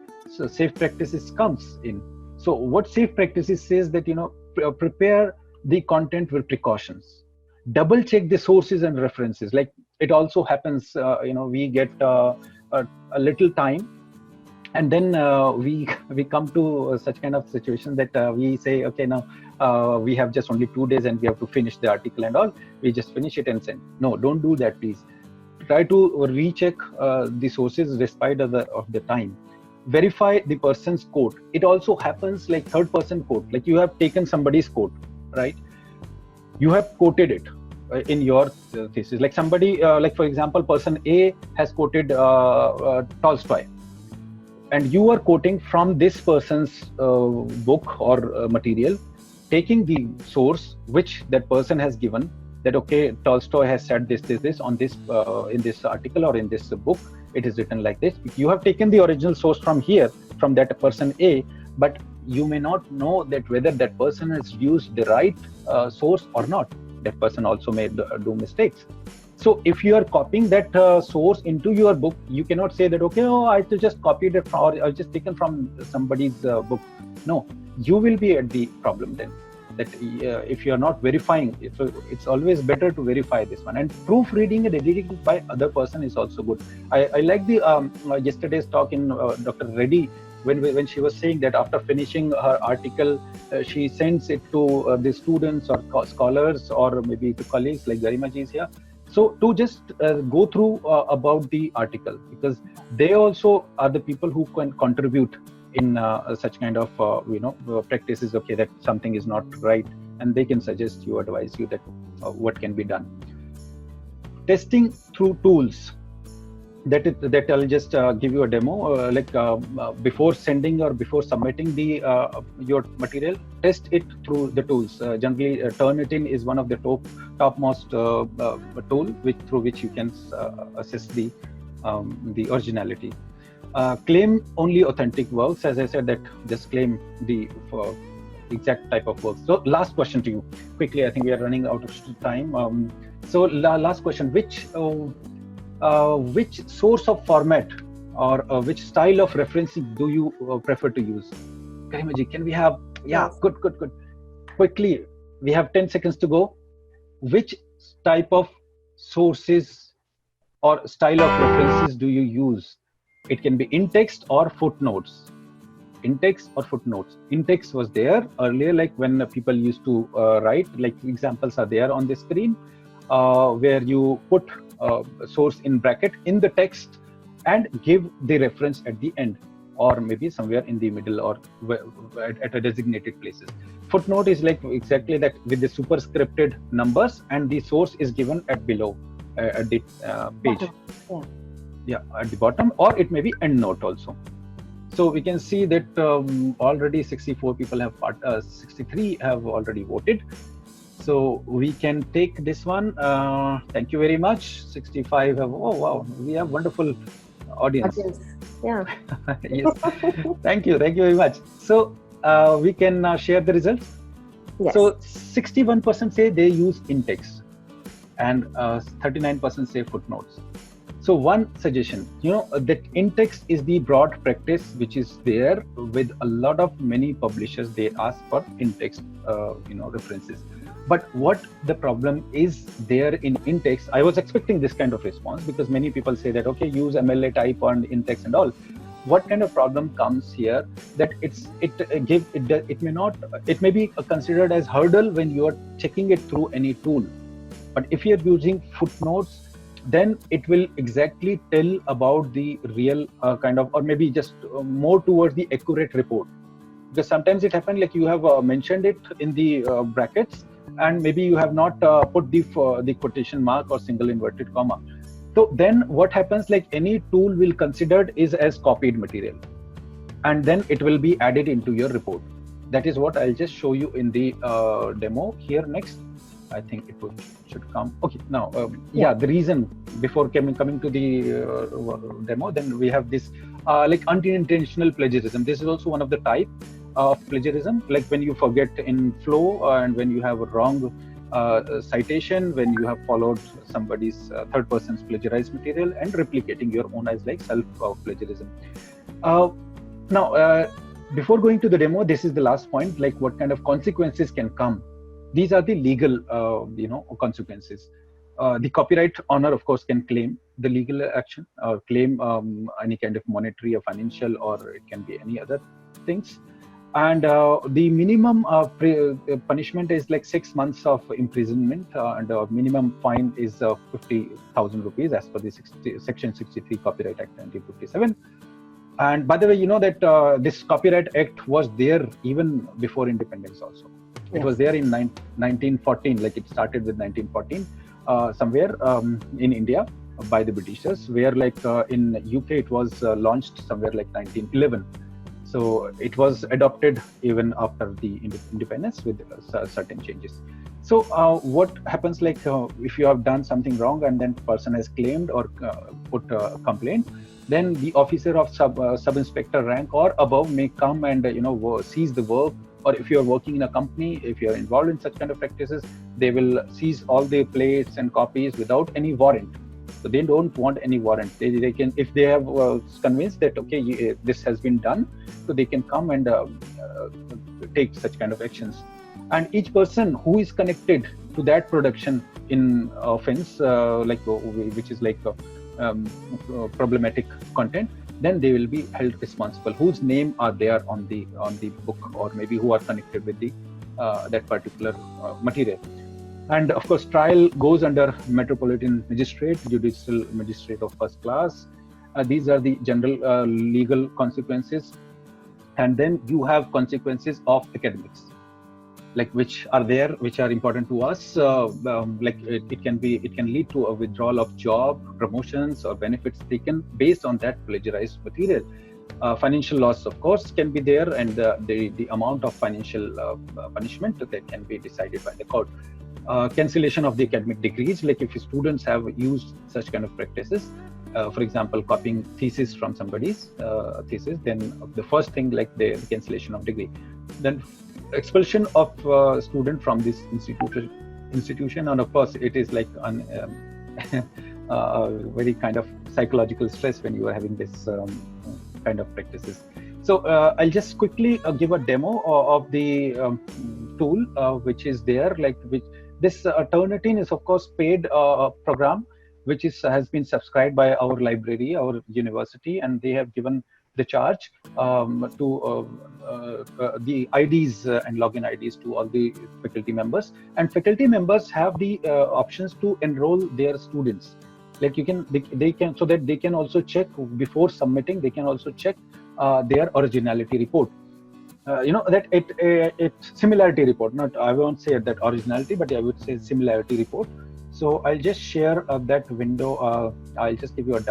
safe practices comes in. So what safe practices says that prepare the content with precautions, double check the sources and references. Like it also happens, we get a little time, and then we come to such kind of situation that we say okay, now we have just only 2 days and we have to finish the article and all. We just finish it and send. No, don't do that, please. Try to recheck the sources despite of the time. Verify the person's quote. It also happens like third person quote, like you have taken somebody's quote, right? You have quoted it in your thesis. Like somebody, like for example, person A has quoted Tolstoy, and you are quoting from this person's book or material, taking the source which that person has given, that okay, Tolstoy has said this on this in this article or in this book, it is written like this. You have taken the original source from here, from that person A, but you may not know that whether that person has used the right source or not. That person also may do mistakes. So if you are copying that source into your book, you cannot say that okay, oh, I just copied it from, or I just taken from somebody's book. No, you will be at the problem then. That if you are not verifying, it's always better to verify this one. And proofreading and editing by other person is also good. I like the yesterday's talk in Dr. Reddy, when she was saying that after finishing her article, she sends it to the students or scholars, or maybe to colleagues like Garima ji is here. So to just go through about the article, because they also are the people who can contribute in such kind of practices. Okay, that something is not right, and they can suggest you, advise you that what can be done. Testing through tools. That I'll just give you a demo. Before sending or before submitting the your material, test it through the tools. Generally, Turnitin is one of the topmost tool through which you can assess the the originality. Claim only authentic works. As I said, that just claim the exact type of works. So last question to you, quickly. I think we are running out of time. So last question: which source of format or which style of referencing do you prefer to use? Garima ji, can we have? Yeah, Yes. good. Quickly, we have 10 seconds to go. Which type of sources or style of references do you use? It can be in text or footnotes. In text or footnotes. In text was there earlier, like when people used to write, like examples are there on the screen, where you put source in bracket in the text and give the reference at the end, or maybe somewhere in the middle, or at a designated places. Footnote is like exactly that, with the superscripted numbers, and the source is given at below at the page. Yeah. Yeah, at the bottom, or it may be end note also. So we can see that already 64 people have 63 have already voted. So we can take this one. Thank you very much. 65 have. Oh wow, we have wonderful audience. Yeah. Yes. Thank you very much. So we can share the results. Yes. So 61% say they use in text, and 39% say footnotes. So one suggestion, that in text is the broad practice which is there with a lot of many publishers. They ask for in text, references. But what the problem is there in text, I was expecting this kind of response, because many people say that, okay, use MLA type on in text and all. What kind of problem comes here, that it may be considered as hurdle when you are checking it through any tool. But if you're using footnotes, then it will exactly tell about the real kind of, or maybe just more towards the accurate report. Because sometimes it happens like you have mentioned it in the brackets, and maybe you have not put the quotation mark or single inverted comma. So then what happens, like any tool will consider it is as copied material, and then it will be added into your report. That is what I'll just show you in the demo here next. I think it should come. Okay, now, the reason before coming to the demo, then we have this like unintentional plagiarism. This is also one of the type of plagiarism, like when you forget in flow, and when you have a wrong citation, when you have followed somebody's third person's plagiarized material and replicating your own as like self-plagiarism. Now, before going to the demo, this is the last point, like what kind of consequences can come. These are the legal, consequences. The copyright owner, of course, can claim the legal action, or claim any kind of monetary or financial, or it can be any other things. And the minimum punishment is like 6 months of imprisonment, and minimum fine is 50,000 rupees as per the Section 63 Copyright Act 1957. And by the way, you know that this Copyright Act was there even before independence also. It was there in 1914, like it started with 1914, somewhere in India by the Britishers, where like in UK it was launched somewhere like 1911. So it was adopted even after the independence with certain changes. So what happens, like if you have done something wrong and then person has claimed or put a complaint, then the officer of sub-inspector rank or above may come and seize the work. Or if you are working in a company, if you are involved in such kind of practices, they will seize all the plates and copies without any warrant. So they don't want any warrant. They can, if they have convinced that okay, this has been done, so they can come and take such kind of actions. And each person who is connected to that production in offense, which is like problematic content, then they will be held responsible, whose name are there on the book, or maybe who are connected with the that particular material. And of course, trial goes under Metropolitan Magistrate, Judicial Magistrate of first class. These are the general legal consequences. And then you have consequences of academics, like which are there, which are important to us. Like it can lead to a withdrawal of job, promotions, or benefits taken based on that plagiarized material. Financial loss, of course, can be there, and the amount of financial punishment that can be decided by the court. Cancellation of the academic degrees, like if students have used such kind of practices, for example, copying thesis from somebody's thesis, then the first thing, like the cancellation of degree, then expulsion of student from this institution, and of course it is like very kind of psychological stress when you are having this kind of practices. So I'll just quickly give a demo of the tool which is there, like which this Turnitin is of course paid program, which has been subscribed by our library, our university, and they have given the charge to the IDs and login IDs to all the faculty members. And faculty members have the options to enroll their students. Like they can, so that they can also check before submitting, they can also check their originality report. That it Similarity report, not, I won't say that originality, but I would say similarity report. So I'll just share that window. I'll just give you a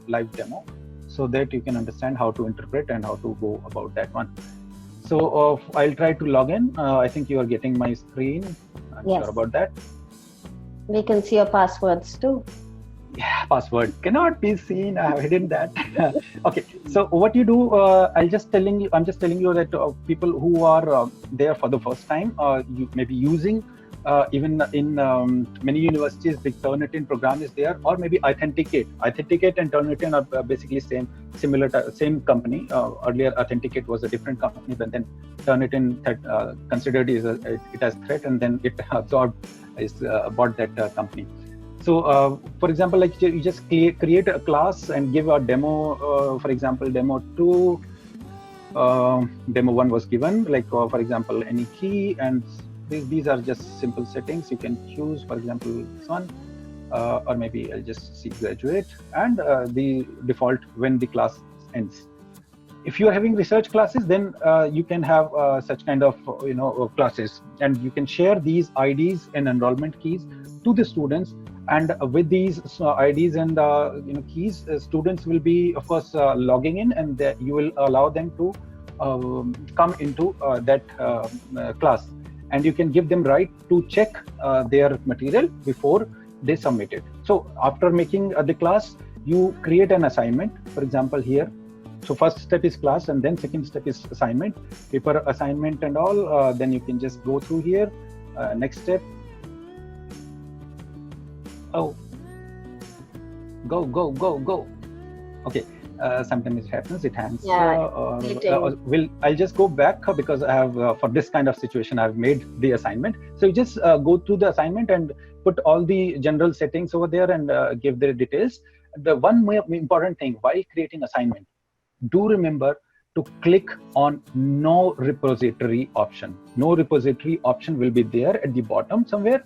live demo so that you can understand how to interpret and how to go about that one. So I'll try to log in. I think you are getting my screen. I'm Yes. sure about that. We can see your passwords too. Yeah, password cannot be seen. I have hidden that. Okay, so what you do, I'm just telling you that people who are there for the first time, you may be using even in many universities, the Turnitin program is there, or maybe Authenticate and Turnitin are basically same company. Earlier Authenticate was a different company, but then Turnitin considered it as threat, and then it absorbed bought that company. So for example, like you just create a class and give a demo. For example, demo 2, demo 1 was given, like for example any key, and these are just simple settings. You can choose, for example, this one, or maybe I'll just see graduate, and the default when the class ends. If you are having research classes, then you can have such kind of classes, and you can share these IDs and enrollment keys to the students. And with these IDs and keys, students will be, of course, logging in, and you will allow them to come into that class, and you can give them right to check their material before they submit it. So after making the class, you create an assignment. For example, here, so first step is class, and then second step is assignment, paper assignment and all. Then you can just go through here. Next step. Oh, go. Okay, sometimes it happens, it hangs. Yeah, I'll just go back because I have for this kind of situation I've made the assignment. So you just go through the assignment and put all the general settings over there and give the details. The one more important thing while creating assignment, do remember to click on no repository option. No repository option will be there at the bottom somewhere,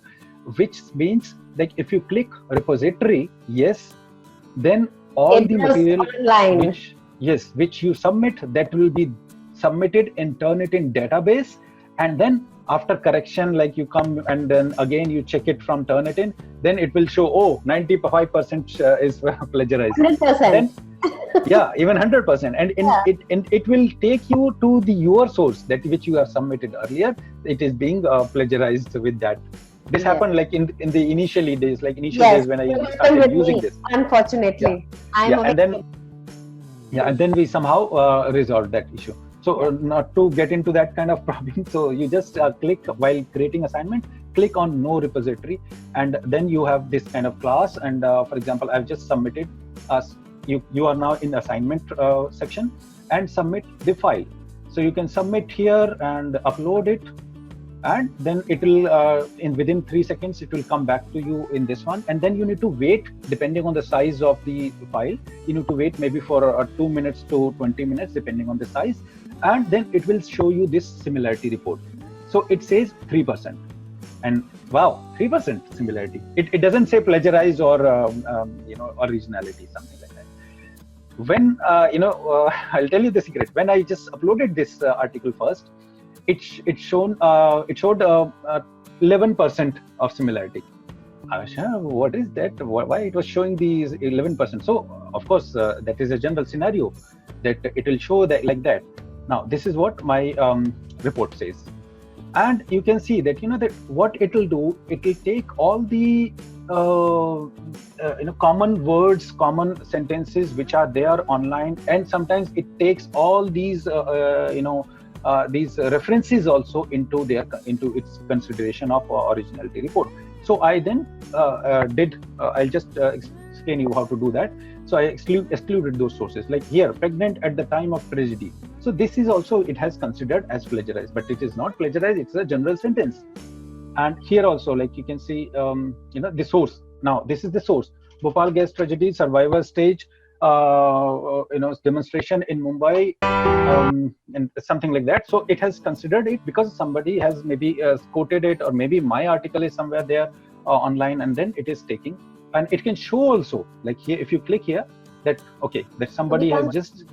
which means that if you click repository, yes, then all the material online, which you submit, that will be submitted in Turnitin database, and then after correction, like you come and then again you check it from Turnitin, then it will show 95% is plagiarized. 100%. Then, yeah, even 100%, and it will take you to your source, that which you have submitted earlier. It is being plagiarized with that. This happened like in the initial days, when I started using this. Unfortunately, and then we somehow resolved that issue. So not to get into that kind of problem, so you just click while creating assignment, click on no repository, and then you have this kind of class. And for example, I've just submitted. You are now in assignment section, and submit the file. So you can submit here and upload it. And then it will within 3 seconds it will come back to you in this one, and then you need to wait, depending on the size of the file, you need to wait maybe for 2 minutes to 20 minutes depending on the size, and then it will show you this similarity report. So it says 3%, and wow, 3% similarity. It doesn't say plagiarized or originality, something like that. When I'll tell you the secret. When I just uploaded this article first, it showed 11% of similarity. What is that? Why it was showing these 11%? So of course that is a general scenario that it will show that like that. Now this is what my report says, and you can see that that what it will do, it will take all the common words, common sentences which are there online, and sometimes it takes all these these references also into its consideration of originality report. So I then I'll just explain you how to do that. So I excluded those sources, like here, pregnant at the time of tragedy. So this is also, it has considered as plagiarized, but it is not plagiarized, it's a general sentence. And here also, like you can see, the source. Now this is the source: Bhopal gas tragedy, survivor stage, demonstration in Mumbai, and something like that. So it has considered it because somebody has maybe quoted it, or maybe my article is somewhere there online, and then it is taking. And it can show also, like here, if you click here, that okay, that somebody has just,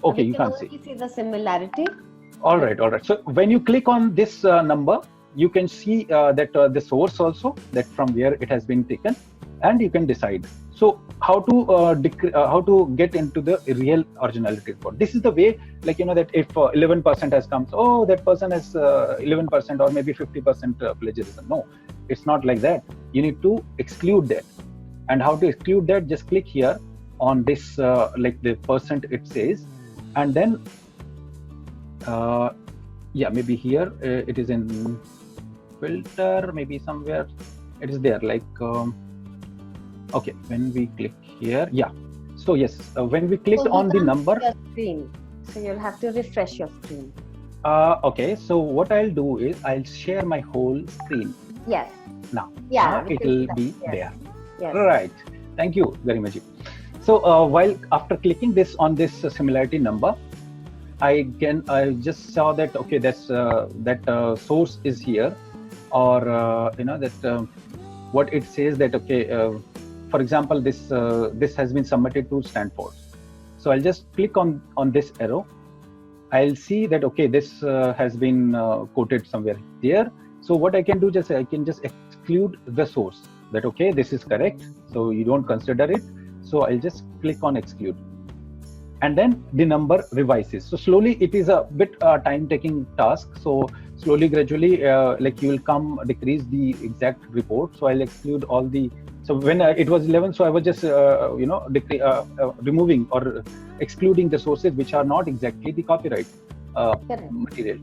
okay, you can't see the similarity. All right. So when you click on this number, you can see that the source also, that from where it has been taken, and you can decide. So how to get into the real originality report. This is the way, like, that if 11% has come, oh, that person has 11% or maybe 50% plagiarism. No, it's not like that. You need to exclude that. And how to exclude that? Just click here on this, like the percent it says, and then maybe here it is in filter, maybe somewhere it is there, like okay, when we click here, so yes, when we clicked on the number, your screen, so you'll have to refresh your screen. Okay, so what I'll do is I'll share my whole screen. Yes. Now it will be there. Yes. Right. Thank you very much. So while after clicking this on this similarity number, I just saw that, okay, that's that source is here, or that what it says, that okay, for example, this has been submitted to Stanford. So I'll just click on this arrow. I'll see that okay, this has been quoted somewhere there. So what I can do, I can just exclude the source, that okay, this is correct, so you don't consider it. So I'll just click on exclude, and then the number revises. So slowly, it is a bit time-taking task. So slowly, gradually, like you will decrease the exact report. So I'll exclude all the. So when it was 11, so I was just removing or excluding the sources which are not exactly the copyright material.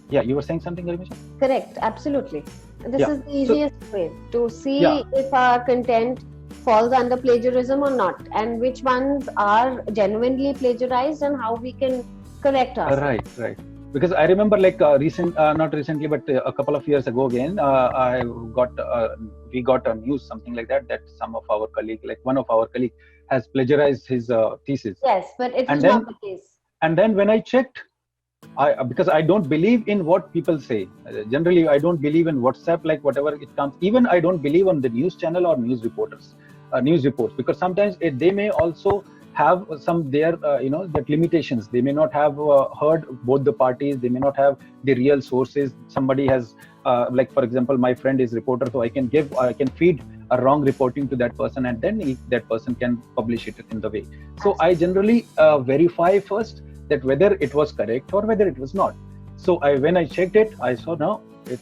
Yeah, you were saying something, Garima? Correct, absolutely. This is the easiest way to see if our content falls under plagiarism or not, and which ones are genuinely plagiarized, and how we can correct ourselves. Right. Because I remember, like not recently, but a couple of years ago again, we got a news, something like that, that some of our colleague, like one of our colleague, has plagiarized his thesis. Yes, but it was not the case. And then when I checked, because I don't believe in what people say. Generally, I don't believe in WhatsApp, like whatever it comes. Even I don't believe on the news channel or news reports, because sometimes they may also have some that limitations. They may not have heard both the parties. They may not have the real sources. Somebody has, like for example, my friend is reporter, so I can feed a wrong reporting to that person, and then that person can publish it in the way. So I generally verify first that whether it was correct or whether it was not. So when I checked it, I saw no, it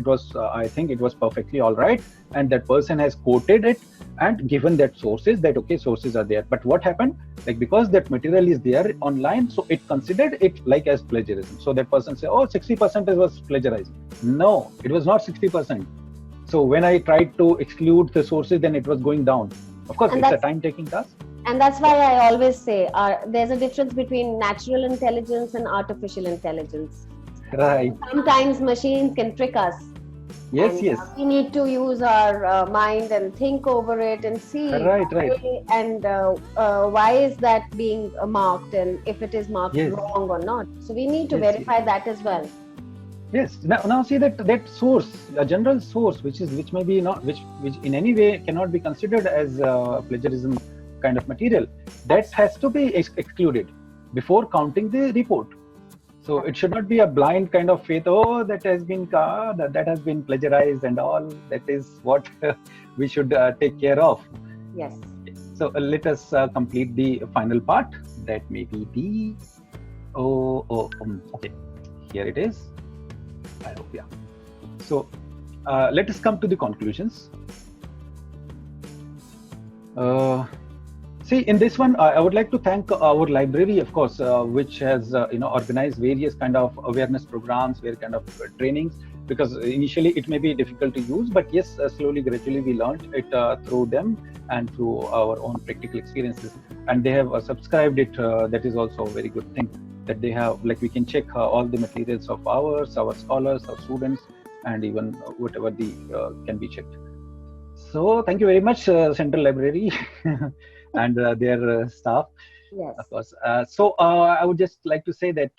was I think it was perfectly all right, and that person has quoted it and given that sources, that okay, sources are there. But what happened, like because that material is there online, so it considered it like as plagiarism. So that person said, oh, 60% was plagiarized. No, it was not 60%. So when I tried to exclude the sources, then it was going down. Of course, it's a time-taking task. And that's why I always say there's a difference between natural intelligence and artificial intelligence. Right. Sometimes machines can trick us. Yes. We need to use our mind and think over it and see. Right. And why is that being marked, and if it is marked wrong or not. So we need to verify that as well. Yes. Now see that source, a general source, which may be not, which in any way cannot be considered as plagiarism kind of material, that has to be excluded before counting the report. So it should not be a blind kind of faith. Oh, that has been plagiarized and all. That is what we should take care of. Yes. So let us complete the final part. That may be the okay. Here it is. I hope, yeah. So Let us come to the conclusions. See, in this one, I would like to thank our library, of course, which has organized various kind of awareness programs, various kind of trainings. Because initially it may be difficult to use, but yes, slowly, gradually we learned it through them and through our own practical experiences. And they have subscribed it. That is also a very good thing that they have. Like we can check all the materials of our scholars, our students, and even whatever the can be checked. So thank you very much, Central Library and their staff. Yes. Of course. I would just like to say that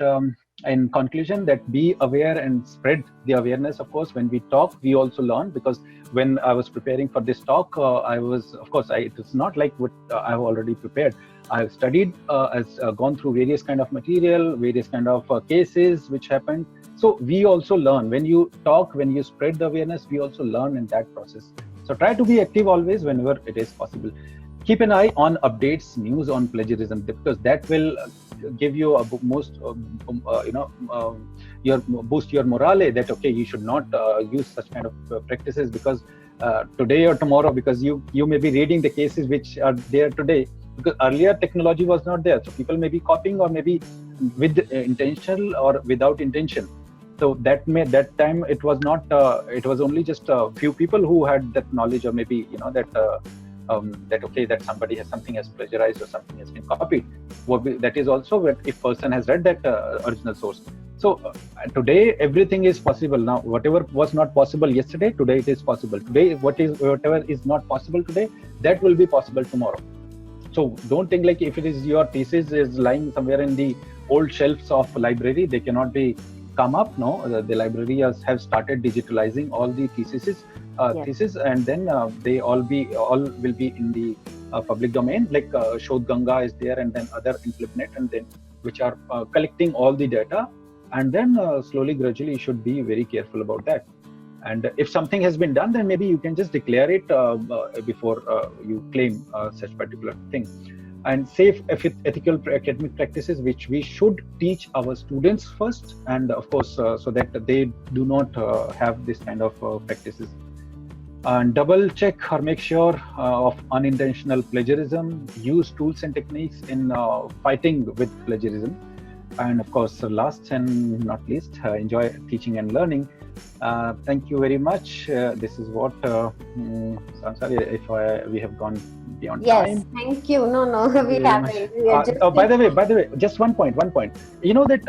in conclusion, that be aware and spread the awareness. Of course, when we talk, we also learn, because when I was preparing for this talk, I was, of course, it is not like what I have already prepared. I have studied, gone through various kind of material, various kind of cases which happened. So we also learn. When you talk, when you spread the awareness, we also learn in that process. So try to be active always whenever it is possible. Keep an eye on updates, news on plagiarism, because that will give you a most, your boost your morale. That okay, you should not use such kind of practices, because today or tomorrow, because you may be reading the cases which are there today, because earlier technology was not there, so people may be copying, or maybe with intentional or without intention. So that time it was not. It was only just a few people who had that knowledge, or maybe that okay, that something has plagiarized or something has been copied. That is also if person has read that original source. So today everything is possible now. Whatever was not possible yesterday, today it is possible. Today whatever is not possible today, that will be possible tomorrow. So don't think like if it is your thesis is lying somewhere in the old shelves of library, they cannot be come up. No, the library have started digitalizing all the theses, and then they all will be in the public domain. Like Shodh Ganga is there, and then other implement, and then which are collecting all the data, and then slowly, gradually, you should be very careful about that. And if something has been done, then maybe you can just declare it before you claim such particular thing. And safe, ethical academic practices, which we should teach our students first, and of course, so that they do not have this kind of practices. And double check or make sure of unintentional plagiarism. Use tools and techniques in fighting with plagiarism. And of course, last and not least, enjoy teaching and learning. Thank you very much. This is what I'm sorry if we have gone beyond time. Yes, thank you. No, we haven't. By the way, just one point. You know that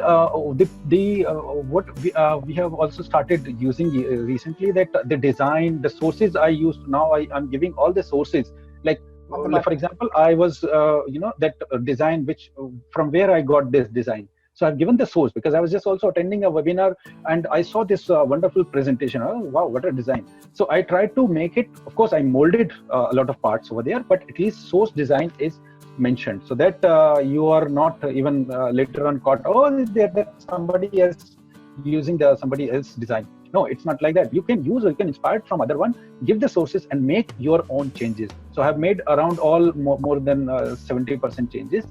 what we have also started using recently, that the design, the sources I used, now I'm giving all the sources. Like for example, I was that design which from where I got this design. So I've given the source, because I was just also attending a webinar and I saw this wonderful presentation. Oh, wow, what a design. So I tried to make it, of course, I molded a lot of parts over there, but at least source design is mentioned, so that you are not even later on caught, oh, that somebody else using somebody else's design. No, it's not like that. You can use, or you can inspire it from other one, give the sources and make your own changes. So I have made around more than 70% changes.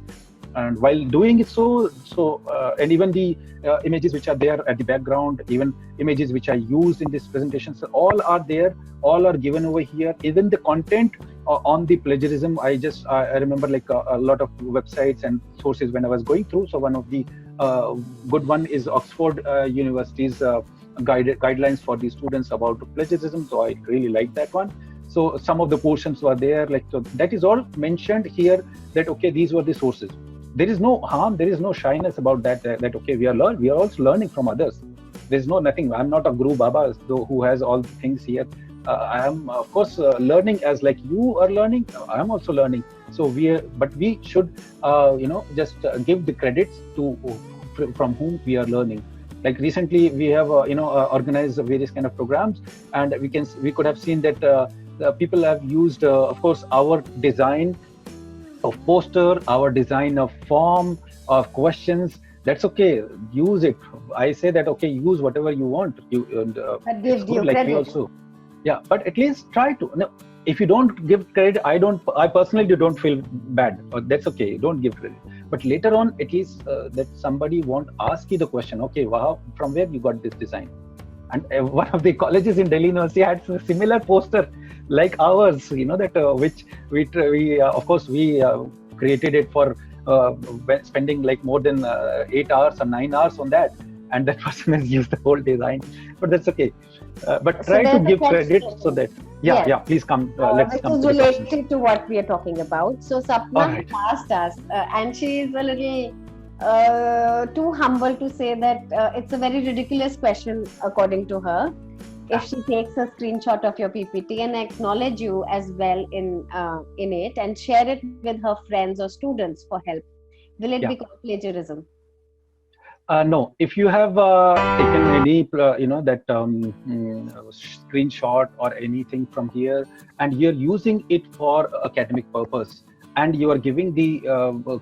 And while doing it, and even the images which are there at the background, even images which are used in this presentation, so all are there, all are given over here. Even the content on the plagiarism, I remember like a lot of websites and sources when I was going through. So one of the good one is Oxford University's guidelines for the students about plagiarism. So I really like that one. So some of the portions were there, like, so that is all mentioned here, that okay, these were the sources. There is no harm, there is no shyness about that. That okay, we are also learning from others. There's nothing. I'm not a Guru Baba who has all the things here. I am, of course, learning as like you are learning. I am also learning. So we should, just give the credits to from whom we are learning. Like recently, we have organized various kind of programs, and we could have seen that people have used, of course, our design of poster, our design of form, of questions. That's okay. Use it. I say that okay, use whatever you want. That gives you like credit. We also, yeah. But at least try to. No, if you don't give credit, I personally don't feel bad. Or that's okay. Don't give credit. But later on, at least that somebody won't ask you the question. Okay, wow, from where you got this design? And one of the colleges in Delhi University had a similar poster like ours, that which we of course we created it for spending like more than 8 hours or 9 hours on that, and that person has used the whole design, but that's okay. But So try to there's a give credit question. so that Yes. please come. Let's Which come is to the questions. related to what we are talking about. So All Sapna right. asked us, and she is a little too humble to say that it's a very ridiculous question according to her. If she takes a screenshot of your PPT and acknowledge you as well in it and share it with her friends or students for help, will it be Yeah. called plagiarism? No, if you have taken any, that screenshot or anything from here, and you're using it for academic purpose, and you are giving the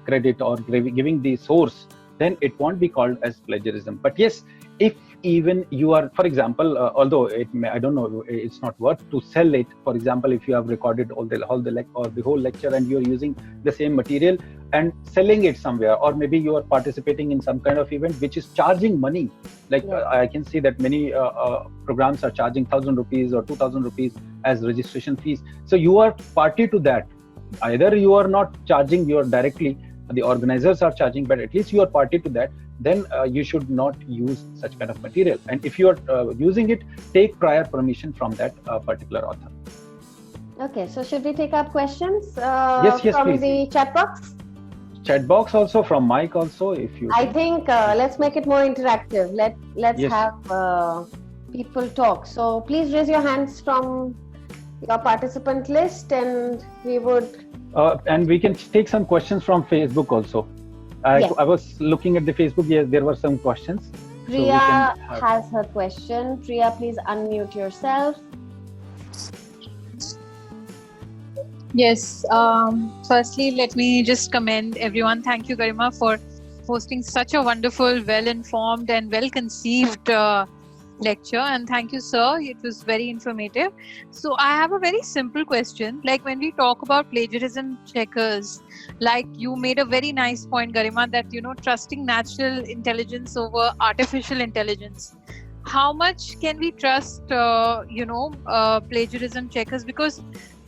credit or giving the source, then it won't be called as plagiarism. But yes, if even you are, for example, although it may, I don't know, it's not worth to sell it. For example, if you have recorded all the whole lecture and you're using the same material and selling it somewhere, or maybe you are participating in some kind of event which is charging money, like I can see that many programs are charging 1,000 rupees or 2,000 rupees as registration fees. So you are party to that. Either you are not charging, you are directly, the organizers are charging, but at least you are party to that. Then you should not use such kind of material. And if you are using it, take prior permission from that particular author. Okay, so should we take up questions Yes, from please. the chat box? Chat box also, from Mike also, if you I think let's make it more interactive. Let's Yes. have people talk. So please raise your hands from your participant list, and we would. And we can take some questions from Facebook also. Yes. I was looking at the Facebook. Yes, there were some questions. Priya has her question. Priya, please unmute yourself. Yes. Firstly, let me just commend everyone. Thank you, Garima, for hosting such a wonderful, well-informed and well-conceived lecture. And thank you, sir. It was very informative. So I have a very simple question. Like when we talk about plagiarism checkers, like you made a very nice point, Garima, that, trusting natural intelligence over artificial intelligence. How much can we trust, plagiarism checkers? Because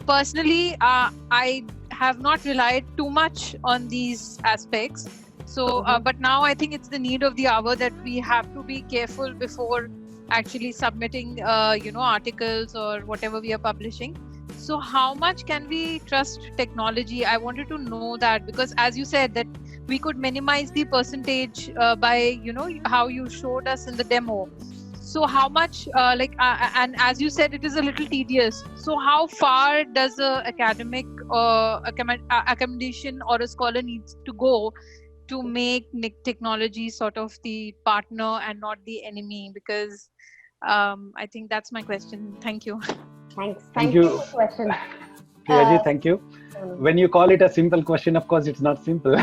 personally, I have not relied too much on these aspects. So, but now I think it's the need of the hour that we have to be careful before actually submitting, articles or whatever we are publishing. So how much can we trust technology? I wanted to know that, because as you said that we could minimize the percentage by, how you showed us in the demo. So how much, and as you said, it is a little tedious. So how far does a academic accommodation or a scholar needs to go to make technology sort of the partner and not the enemy? Because I think that's my question. Thank you. Thanks. Thank you for the question. Priyaji, thank you. When you call it a simple question, of course, it's not simple.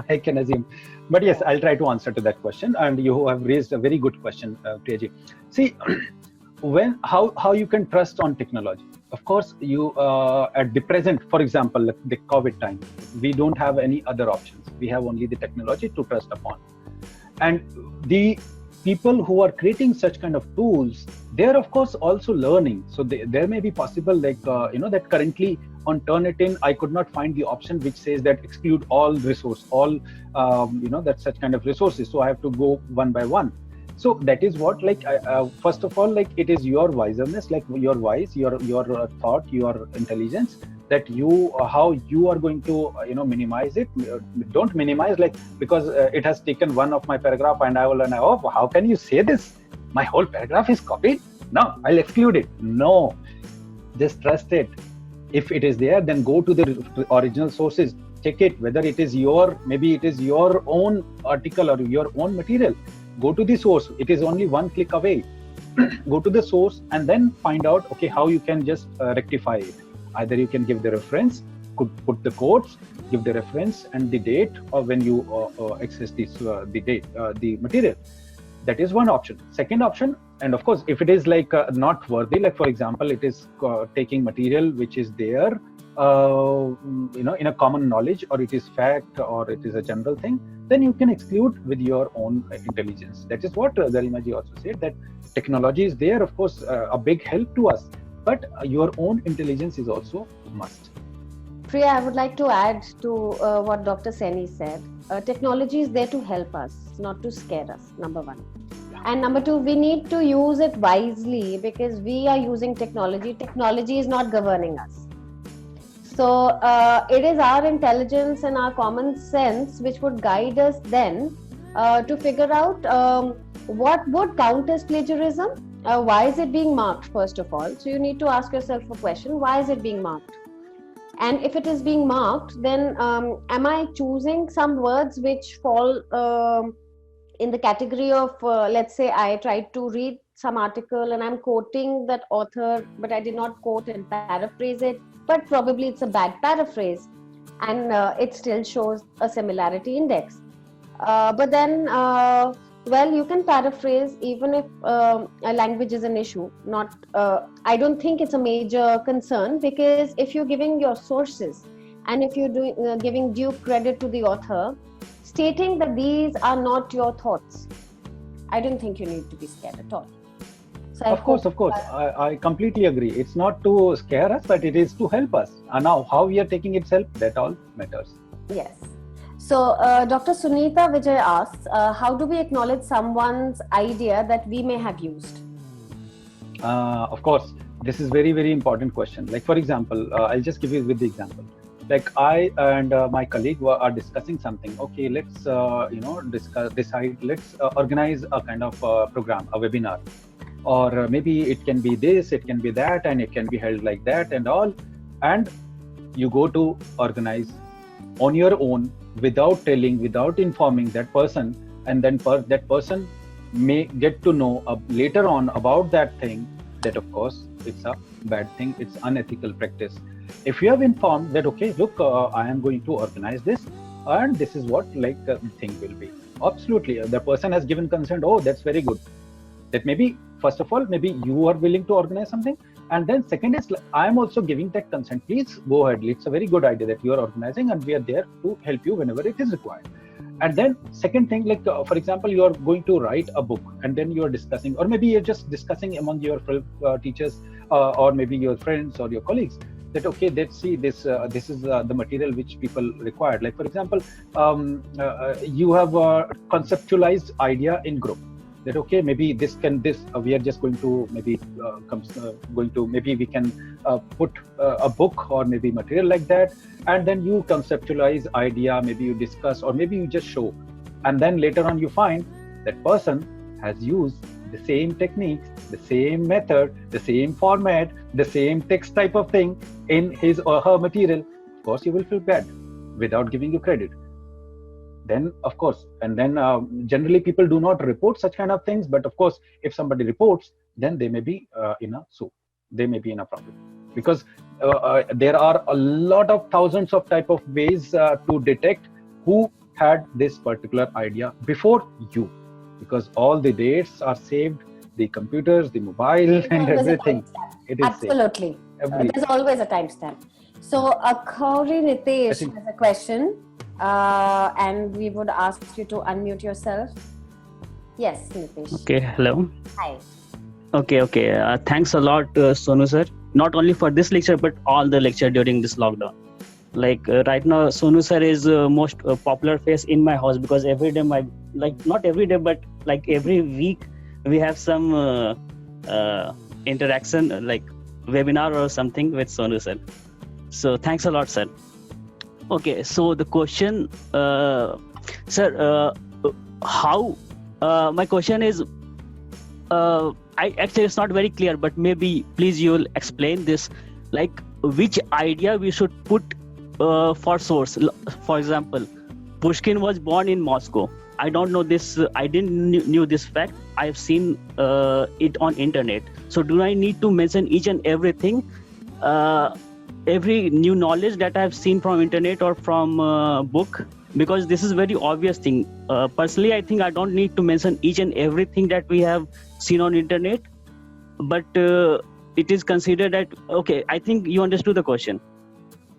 I can assume. But yes, I'll try to answer to that question. And you have raised a very good question, Priyaji. See, how you can trust on technology? Of course, you at the present, for example, the COVID time, we don't have any other options. We have only the technology to trust upon. And the people who are creating such kind of tools, they're of course also learning. So there may be possible, like that currently on Turnitin, I could not find the option which says that exclude all resource, all that such kind of resources. So I have to go one by one. So that is what, like, first of all, like, it is your wiseness, like your wise, your thought, your intelligence, that you how you are going to minimize it. Don't minimize, like, because it has taken one of my paragraph and I will, how can you say this? My whole paragraph is copied. No, I'll exclude it. No, just trust it. If it is there, then go to the original sources, check it whether it is maybe it is your own article or your own material. Go to the source. It is only one click away. Go to the source and then find out, okay, how you can just rectify it. Either you can give the reference, could put the quotes, give the reference and the date, or when you access this the date, the material. That is one option. Second option, and of course, if it is like not worthy, like for example, it is taking material which is there in a common knowledge, or it is fact, or it is a general thing, then you can exclude with your own intelligence. That is what Garima ji also said, that technology is there, of course, a big help to us, but your own intelligence is also must. Priya, I would like to add to what Dr. Saini said. Technology is there to help us, not to scare us, number one. And number two, we need to use it wisely, because we are using technology. Technology is not governing us. So it is our intelligence and our common sense which would guide us then to figure out what would count as plagiarism. Why is it being marked, first of all? So you need to ask yourself a question: why is it being marked? And if it is being marked, then am I choosing some words which fall in the category of, let's say, I tried to read some article and I'm quoting that author, but I did not quote and paraphrase it, but probably it's a bad paraphrase, and it still shows a similarity index. But then, well, you can paraphrase even if a language is an issue. Not, I don't think it's a major concern, because if you're giving your sources and if you're giving due credit to the author, stating that these are not your thoughts, I don't think you need to be scared at all. So of course, I completely agree. It's not to scare us, but it is to help us. And now, how we are taking its help, that all matters. Yes. So, Dr. Sunita Vijay asks, how do we acknowledge someone's idea that we may have used? Of course, this is very, very important question. Like, for example, I'll just give you with the example. Like, I and my colleague are discussing something. Okay, let's let's organize a kind of program, a webinar, or maybe it can be this, it can be that, and it can be held like that and all. And you go to organize on your own, without telling, without informing that person, and then that person may get to know later on about that thing, that of course it's a bad thing, it's unethical practice. If you have informed that, okay, look, I am going to organize this, and this is what the thing will be. Absolutely, the person has given consent. Oh, that's very good. That maybe, first of all, maybe you are willing to organize something, and then second is, I am also giving that consent. Please go ahead. It's a very good idea that you are organizing, and we are there to help you whenever it is required. And then second thing, for example, you are going to write a book, and then you are discussing, or maybe you're just discussing among your teachers, or maybe your friends or your colleagues, that okay, let's see, this is the material which people required. Like, for example, you have a conceptualized idea in group, that okay, maybe we are just going to maybe maybe we can put a book or maybe material like that, and then you conceptualize idea, maybe you discuss, or maybe you just show, and then later on you find that person has used the same techniques, the same method, the same format, the same text type of thing in his or her material. Of course you will feel bad without giving you credit. Then of course, and then generally people do not report such kind of things, but of course if somebody reports, then they may be in a suit, they may be in a problem, because there are a lot of thousands of type of ways to detect who had this particular idea before you, because all the dates are saved, the computers, the mobile, and everything. It is absolutely saved. There's always a timestamp. So Akhauri Nitesh has a question. And we would ask you to unmute yourself. Yes, Nitesh. Okay, hello. Hi. Okay. Thanks a lot, Sonu sir. Not only for this lecture, but all the lecture during this lockdown. Right now, Sonu sir is most popular face in my house, because every day not every day, but every week we have some interaction, like webinar or something with Sonu sir. So thanks a lot, sir. Okay, so the question, sir, how? My question is, actually it's not very clear, but maybe please you'll explain this. Which idea we should put for source? For example, Pushkin was born in Moscow. I don't know this. I didn't knew this fact. I've seen it on internet. So do I need to mention each and everything? Every new knowledge that I've seen from internet or from book, because this is very obvious thing. Personally, I think I don't need to mention each and everything that we have seen on internet, but it is considered that, okay, I think you understood the question.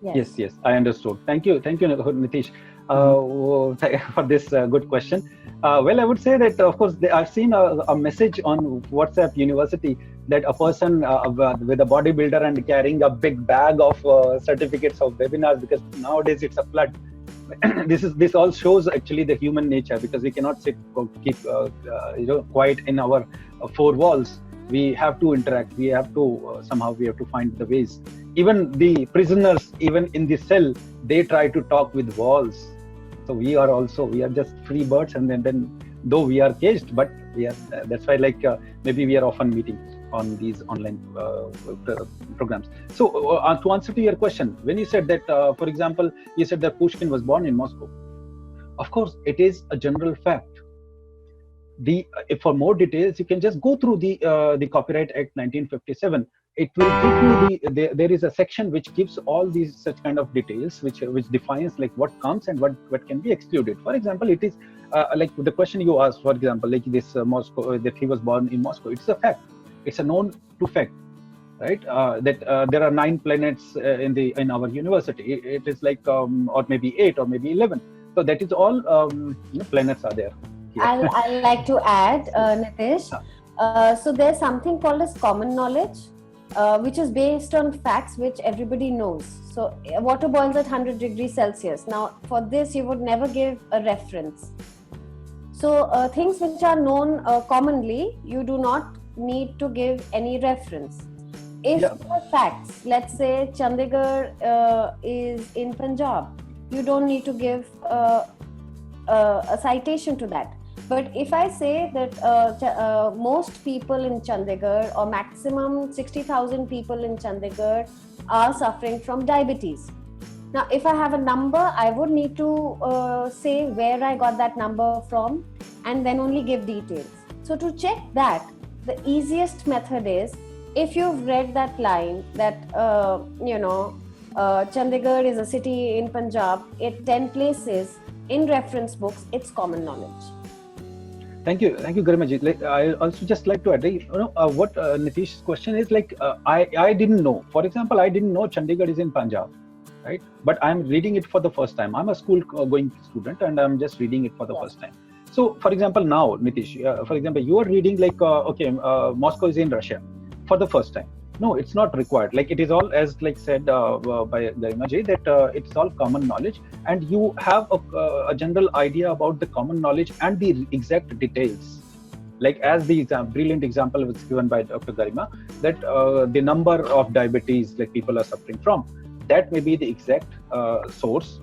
Yes, I understood. Thank you, Nitish, for this good question. Well, I would say that, of course, I've seen a message on WhatsApp University that a person with a bodybuilder and carrying a big bag of certificates of webinars, because nowadays it's a flood. This all shows actually the human nature, because we cannot keep quiet in our four walls. We have to interact. We have to somehow we have to find the ways. Even the prisoners, even in the cell, they try to talk with walls. So we are just free birds, and then though we are caged, but we are. That's why maybe we are often meeting on these online programs. So to answer to your question, when you said that, for example, you said that Pushkin was born in Moscow. Of course, it is a general fact. For more details, you can just go through the Copyright Act 1957. It will give you there is a section which gives all these such kind of details, which defines like what comes and what can be excluded. For example, it is like the question you asked, for example, like this Moscow, that he was born in Moscow. It's a fact. It's a known to fact, right? That there are 9 planets in our university. It is like or maybe 8 or maybe 11. So that is all planets are there. Yeah. I'll like to add, Nitish. So there's something called as common knowledge, which is based on facts which everybody knows. So water boils at 100 degrees Celsius. Now, for this, you would never give a reference. So things which are known commonly, you do not need to give any reference. If the facts, let's say Chandigarh is in Punjab, you don't need to give a citation to that. But if I say that most people in Chandigarh, or maximum 60,000 people in Chandigarh, are suffering from diabetes. Now, if I have a number, I would need to say where I got that number from, and then only give details. So to check that, the easiest method is, if you've read that line that, Chandigarh is a city in Punjab, at 10 places in reference books, it's common knowledge. Thank you, Garima ji. I also just like to add, what Nitish's question is, I didn't know. For example, I didn't know Chandigarh is in Punjab, right? But I'm reading it for the first time. I'm a school-going student, and I'm just reading it for the first time. So, for example, now, Nitish, for example, you are reading Moscow is in Russia for the first time. No, it's not required. Like, it is all, as said by Garima ji, that it's all common knowledge, and you have a general idea about the common knowledge and the exact details. Like, as the brilliant example was given by Dr. Garima, that the number of diabetes people are suffering from, that may be the exact source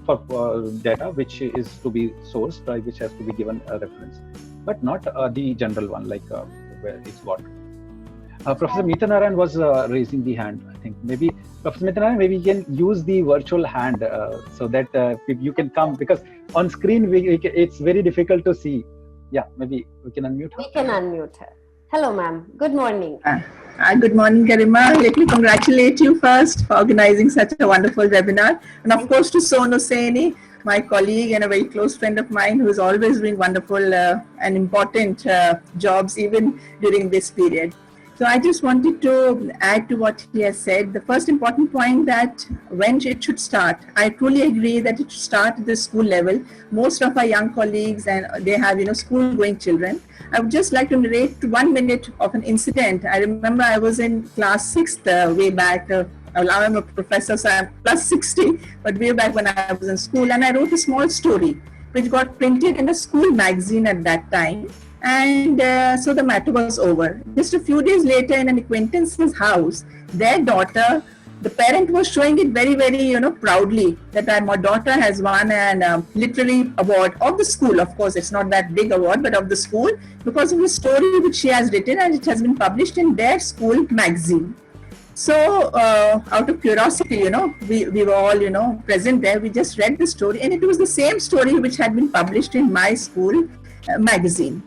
for data which is to be sourced, which has to be given a reference, but not the general one, where it's got. Professor Meethanarayan was raising the hand. I think maybe Professor Meethanarayan, maybe you can use the virtual hand so that you can come, because on screen it's very difficult to see. Yeah, maybe we can unmute her. We can unmute her. Hello, ma'am. Good morning. Good morning, Garima. Let me congratulate you first for organizing such a wonderful webinar. And of course to Sonu, Saini, my colleague and a very close friend of mine, who is always doing wonderful and important jobs even during this period. So I just wanted to add to what he has said. The first important point, that when it should start, I truly agree that it should start at the school level. Most of our young colleagues, and they have school-going children. I would just like to narrate 1 minute of an incident. I remember I was in class 6th way back. I'm a professor, so I'm plus 60, but way back when I was in school, and I wrote a small story which got printed in a school magazine at that time. And so the matter was over. Just a few days later, in an acquaintance's house, their daughter, the parent was showing it very, very, proudly, that my daughter has won an literary award of the school. Of course, it's not that big award, but of the school, because of the story which she has written, and it has been published in their school magazine. So out of curiosity, we were all, present there. We just read the story, and it was the same story which had been published in my school magazine.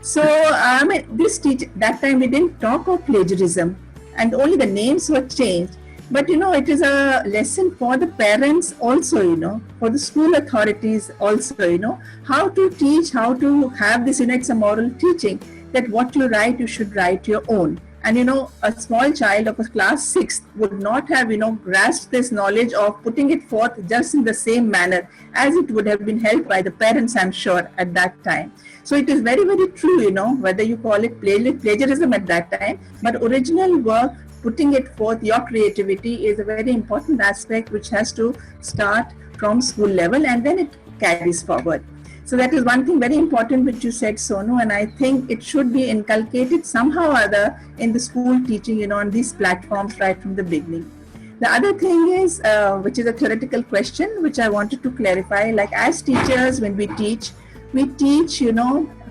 So that time we didn't talk of plagiarism, and only the names were changed. But it is a lesson for the parents also, for the school authorities also, how to teach, how to have this, it's a moral teaching, that what you write, you should write your own. And a small child of a class 6 would not have grasped this knowledge of putting it forth just in the same manner as it would have been helped by the parents, I'm sure, at that time. So it is very, very true, whether you call it plagiarism at that time, but original work, putting it forth, your creativity is a very important aspect which has to start from school level, and then it carries forward. So that is one thing very important which you said, Sonu, and I think it should be inculcated somehow or other in the school teaching, on these platforms right from the beginning. The other thing is, which is a theoretical question, which I wanted to clarify, like as teachers, when we teach,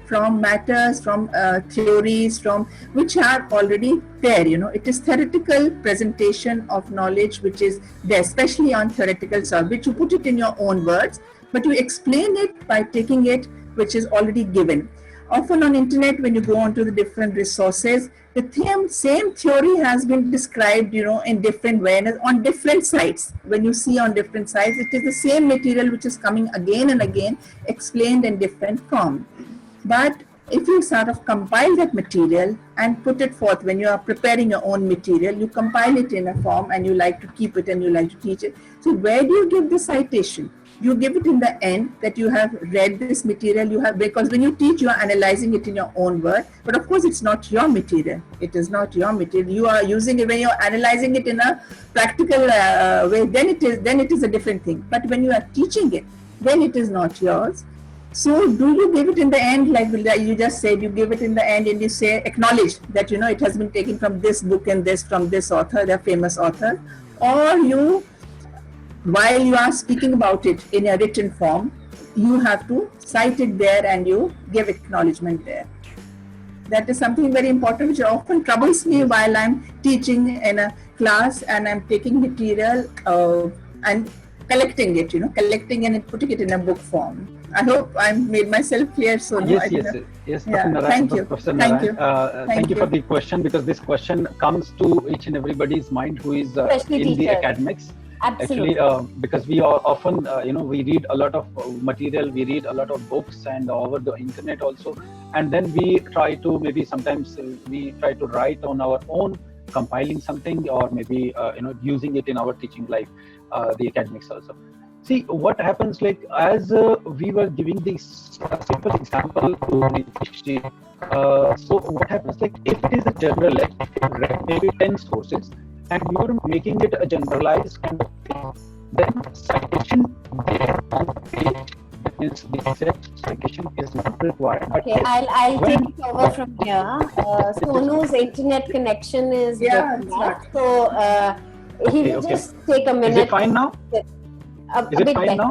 from matters, from theories, from which are already there. It is theoretical presentation of knowledge which is there, especially on theoretical stuff, which you put it in your own words, but you explain it by taking it which is already given. Often on internet, when you go onto the different resources, the same theory has been described, in different ways on different sites. When you see on different sites, it is the same material which is coming again and again, explained in different form. But if you sort of compile that material and put it forth, when you are preparing your own material, you compile it in a form and you like to keep it and you like to teach it. So where do you give the citation? You give it in the end that you have read this material, because when you teach, you are analyzing it in your own word, but of course it's not your material. It is not your material. You are using it when you're analyzing it in a practical way, then it is a different thing. But when you are teaching it, then it is not yours. So do you give it in the end, like you just said, you give it in the end and you say, acknowledge that, it has been taken from this book and this, from this author, the famous author, or you, while you are speaking about it in a written form, you have to cite it there and you give acknowledgement there. That is something very important which often troubles me while I'm teaching in a class and I'm taking material and collecting it, collecting and putting it in a book form. I hope I made myself clear. So yes. Yeah. Thank you. Thank you for the question, because this question comes to each and everybody's mind who is in the academics. Absolutely. Actually, because we are often, we read a lot of material, we read a lot of books and over the internet also, and then we try to sometimes we try to write on our own, compiling something, or maybe using it in our teaching life, the academics also. See what happens, like as we were giving this simple example to Nitish, so what happens, like if it is a general, like if you read maybe 10 sources and you're making it a generalized kind of thing, then citation there on the page, that means the exact citation is not required. Okay, I'll take it over from here. Sonu's internet connection is broken off, so he will just take a minute. Is it fine now? A bit better.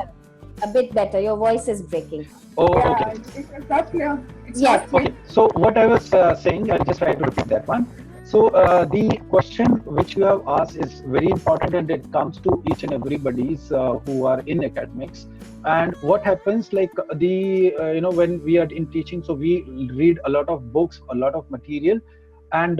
A bit better. Your voice is breaking. Oh, okay. It's not clear. Yes. Okay. So what I was saying, I'll just try to repeat that one. So the question which you have asked is very important, and it comes to each and everybody's who are in academics. And what happens, like when we are in teaching, so we read a lot of books, a lot of material, and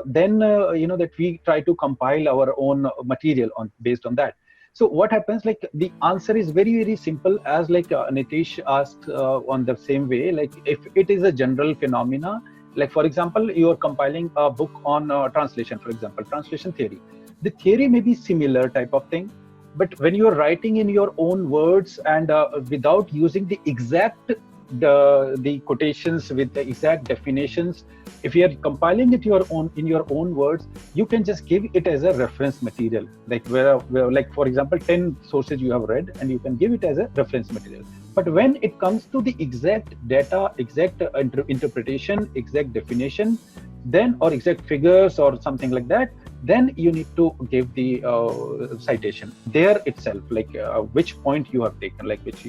then that we try to compile our own material based on that. So what happens, like the answer is very, very simple, as like Nitish asked on the same way. Like if it is a general phenomena, like for example, you are compiling a book on translation, for example, translation theory. The theory may be similar type of thing, but when you are writing in your own words and without using the exact the quotations with the exact definitions, if you are compiling it in your own words, you can just give it as a reference material, like where like for example 10 sources you have read and you can give it as a reference material. But when it comes to the exact data, exact interpretation, exact definition, then or exact figures or something like that, then you need to give the citation there itself, like which point you have taken, like which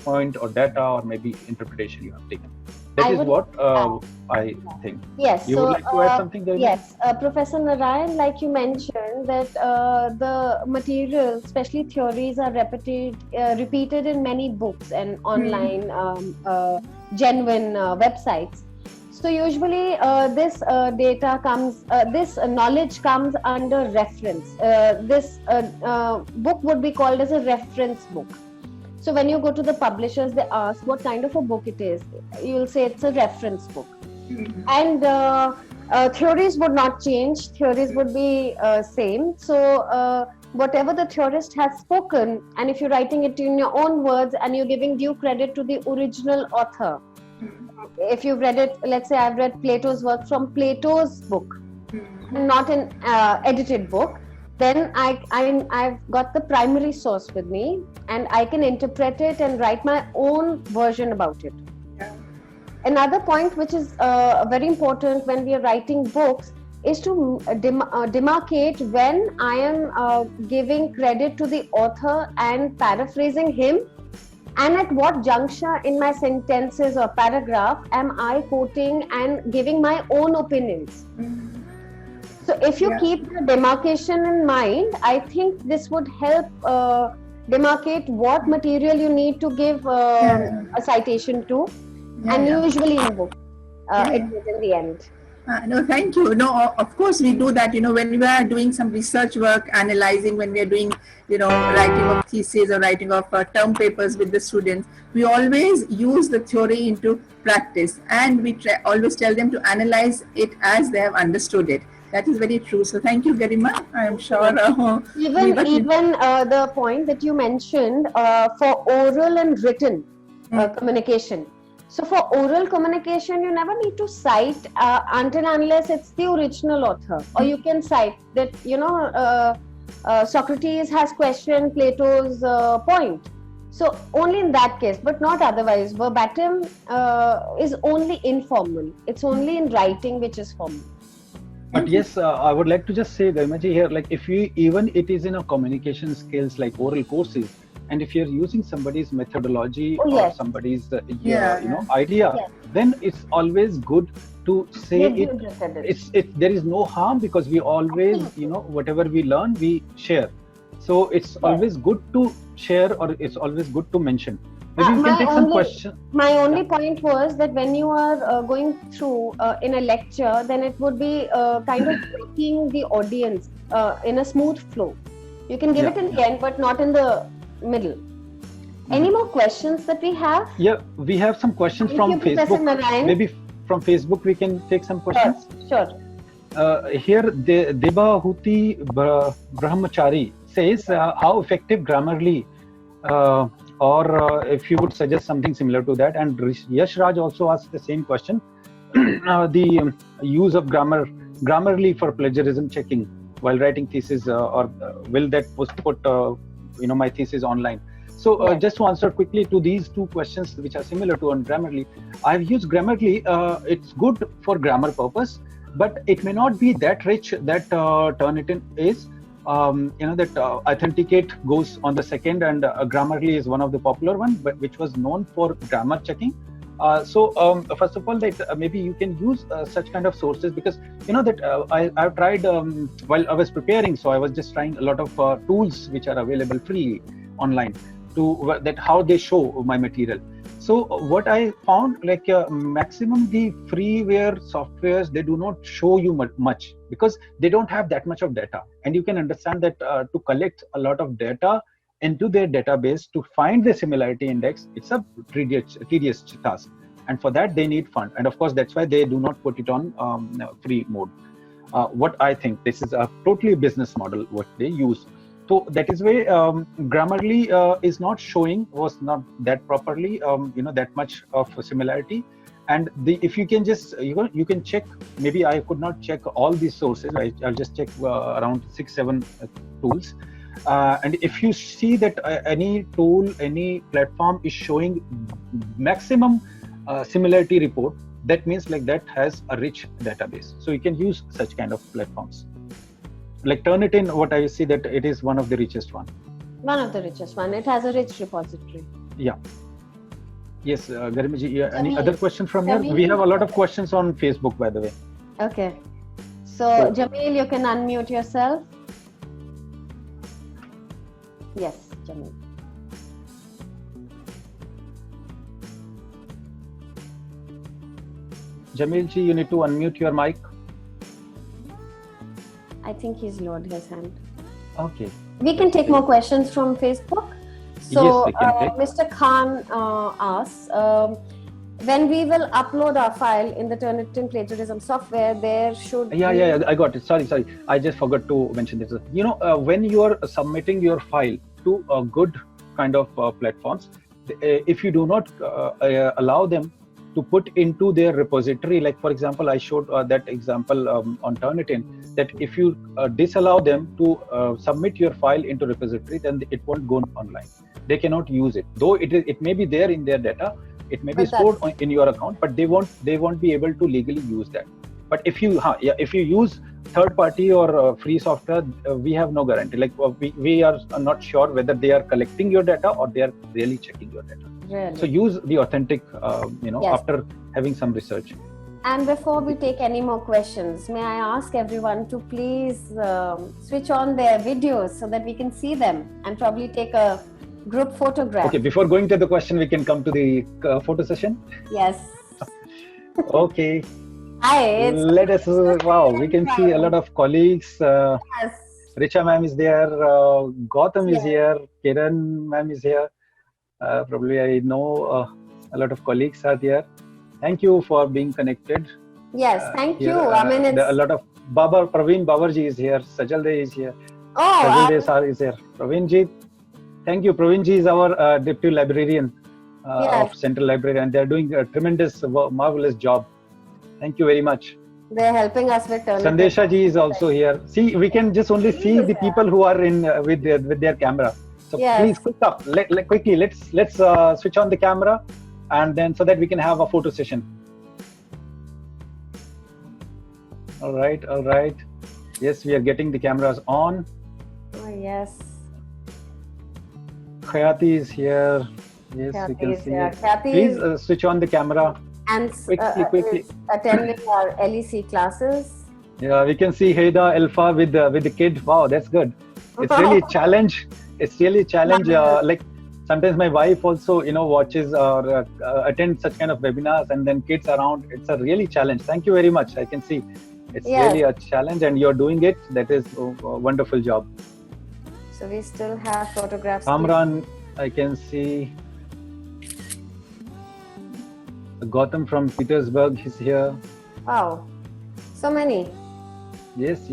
point or data or maybe interpretation you have taken. That is what I think. Yes. You would like to add something there? Yes, Professor Narayan, like you mentioned, that the material, especially theories, are repeated in many books and online genuine websites. So usually this data comes, this knowledge comes under reference. This book would be called as a reference book. So when you go to the publishers, they ask what kind of a book it is. You'll say it's a reference book. And Theories would not change. Theories would be same. So whatever the theorist has spoken, and if you're writing it in your own words and you're giving due credit to the original author. If you've read it, let's say I've read Plato's work from Plato's book, and not an edited book, then I've got the primary source with me, and I can interpret it and write my own version about it. Another point which is very important when we are writing books is to demarcate when I am giving credit to the author and paraphrasing him, and at what juncture in my sentences or paragraph am I quoting and giving my own opinions. So if you keep the demarcation in mind, I think this would help demarcate what material you need to give a citation to. And usually in book, it is in the end. No, thank you. No, of course we do that. When we are doing some research work, analyzing, when we are doing, writing of thesis or writing of term papers with the students, we always use the theory into practice, and we always tell them to analyze it as they have understood it. That is very true. So thank you, Garima. I am sure. Even the point that you mentioned for oral and written communication. So for oral communication, you never need to cite until unless it's the original author, or you can cite that Socrates has questioned Plato's point. So only in that case, but not otherwise. Verbatim is only informal. It's only in writing which is formal. But yes, I would like to just say, Garimaji, here, like if you, even it is in a communication skills like oral courses, and if you're using somebody's methodology or somebody's idea, then it's always good to say it. There is no harm, because we always, whatever we learn, we share. So it's always good to share, or it's always good to mention. Maybe you can take some questions. My only point was that when you are going through in a lecture, then it would be kind of taking the audience in a smooth flow. You can give it in the end, but not in the middle. Any more questions that we have? Yeah, we have some questions from Facebook. Maybe from Facebook we can take some questions. Sure. Here, Debahuti Brahmachari says, how effective Grammarly, or if you would suggest something similar to that. And Yash Raj also asked the same question. The use of Grammarly for plagiarism checking while writing thesis, or will that put my thesis online? So just to answer quickly to these two questions, which are similar to on Grammarly, I've used Grammarly. It's good for grammar purpose, but it may not be that rich that Turnitin is. That Authenticate goes on the second, and Grammarly is one of the popular one, but which was known for grammar checking. So first of all, that maybe you can use such kind of sources, because I've tried while I was preparing. So I was just trying a lot of tools which are available freely online to that how they show my material. So what I found, like maximum the freeware softwares, they do not show you much, because they don't have that much of data. And you can understand that to collect a lot of data into their database to find the similarity index, it's a tedious task. And for that, they need fund. And of course, that's why they do not put it on free mode. What I think, this is a totally business model, what they use. So that is why Grammarly was not that properly, that much of a similarity. And if you can just, you can check, maybe I could not check all these sources, I'll just check around 6-7 tools. And if you see that any tool, any platform is showing maximum similarity report, that means like that has a rich database. So you can use such kind of platforms. Like Turnitin, what I see that it is one of the richest one. One of the richest one. It has a rich repository. Yeah. Yes, Garimaji, any other question from here? We have a lot of questions on Facebook, by the way. Okay. So Jamil, you can unmute yourself. Yes, Jamil. Jamilji, you need to unmute your mic. I think he's lowered his hand. Okay. We can take more questions from Facebook. So, yes, we can take. Mr. Khan asks, when we will upload our file in the Turnitin plagiarism software, there should Yeah, I got it. Sorry. I just forgot to mention this. When you are submitting your file to a good kind of platforms, if you do not allow them to put into their repository, like for example, I showed that example on Turnitin, that if you disallow them to submit your file into repository, then it won't go online. They cannot use it, though it may be there in their data. It may be stored in your account, but they won't be able to legally use that. But if you use third party or free software, we have no guarantee. Like we are not sure whether they are collecting your data or they are really checking your data. Really? So use the authentic, Yes. after having some research. And before we take any more questions, may I ask everyone to please switch on their videos so that we can see them and probably take a group photograph. Okay, before going to the question, we can come to the photo session. Yes. Okay. Hi. Let us. Wow, we can see a lot of colleagues. Yes. Richa ma'am is there. Gautam is here. Kiran ma'am is here. Probably I know a lot of colleagues are there. Thank you for being connected. Yes, thank Here, you. I mean, it's a lot of Praveen Babarji is here. Sajal De is here. Sajal De sir is here. Praveen ji, thank you. Praveen ji is our deputy librarian of Central Library, and they are doing a tremendous, marvelous job. Thank you very much. They're helping us with Turnitin. Sandesha ji is also here. See, we can just only see the people who are in with their camera. So please quick up, quickly. Let's switch on the camera, and then so that we can have a photo session. All right. Yes, we are getting the cameras on. Oh, yes. Khayati is here. Yes, we can see it. Please switch on the camera. And quickly. Attending our LEC classes. Yeah, we can see Haida Alpha with the kid. Wow, that's good. It's really a challenge. Like sometimes my wife also, watches or attends such kind of webinars, and then kids around. It's a really challenge. Thank you very much. I can see it's really a challenge, and you're doing it. That is a wonderful job. So we still have photographs. Amran, I can see. Gautam from Petersburg is here. Wow, so many. Yes.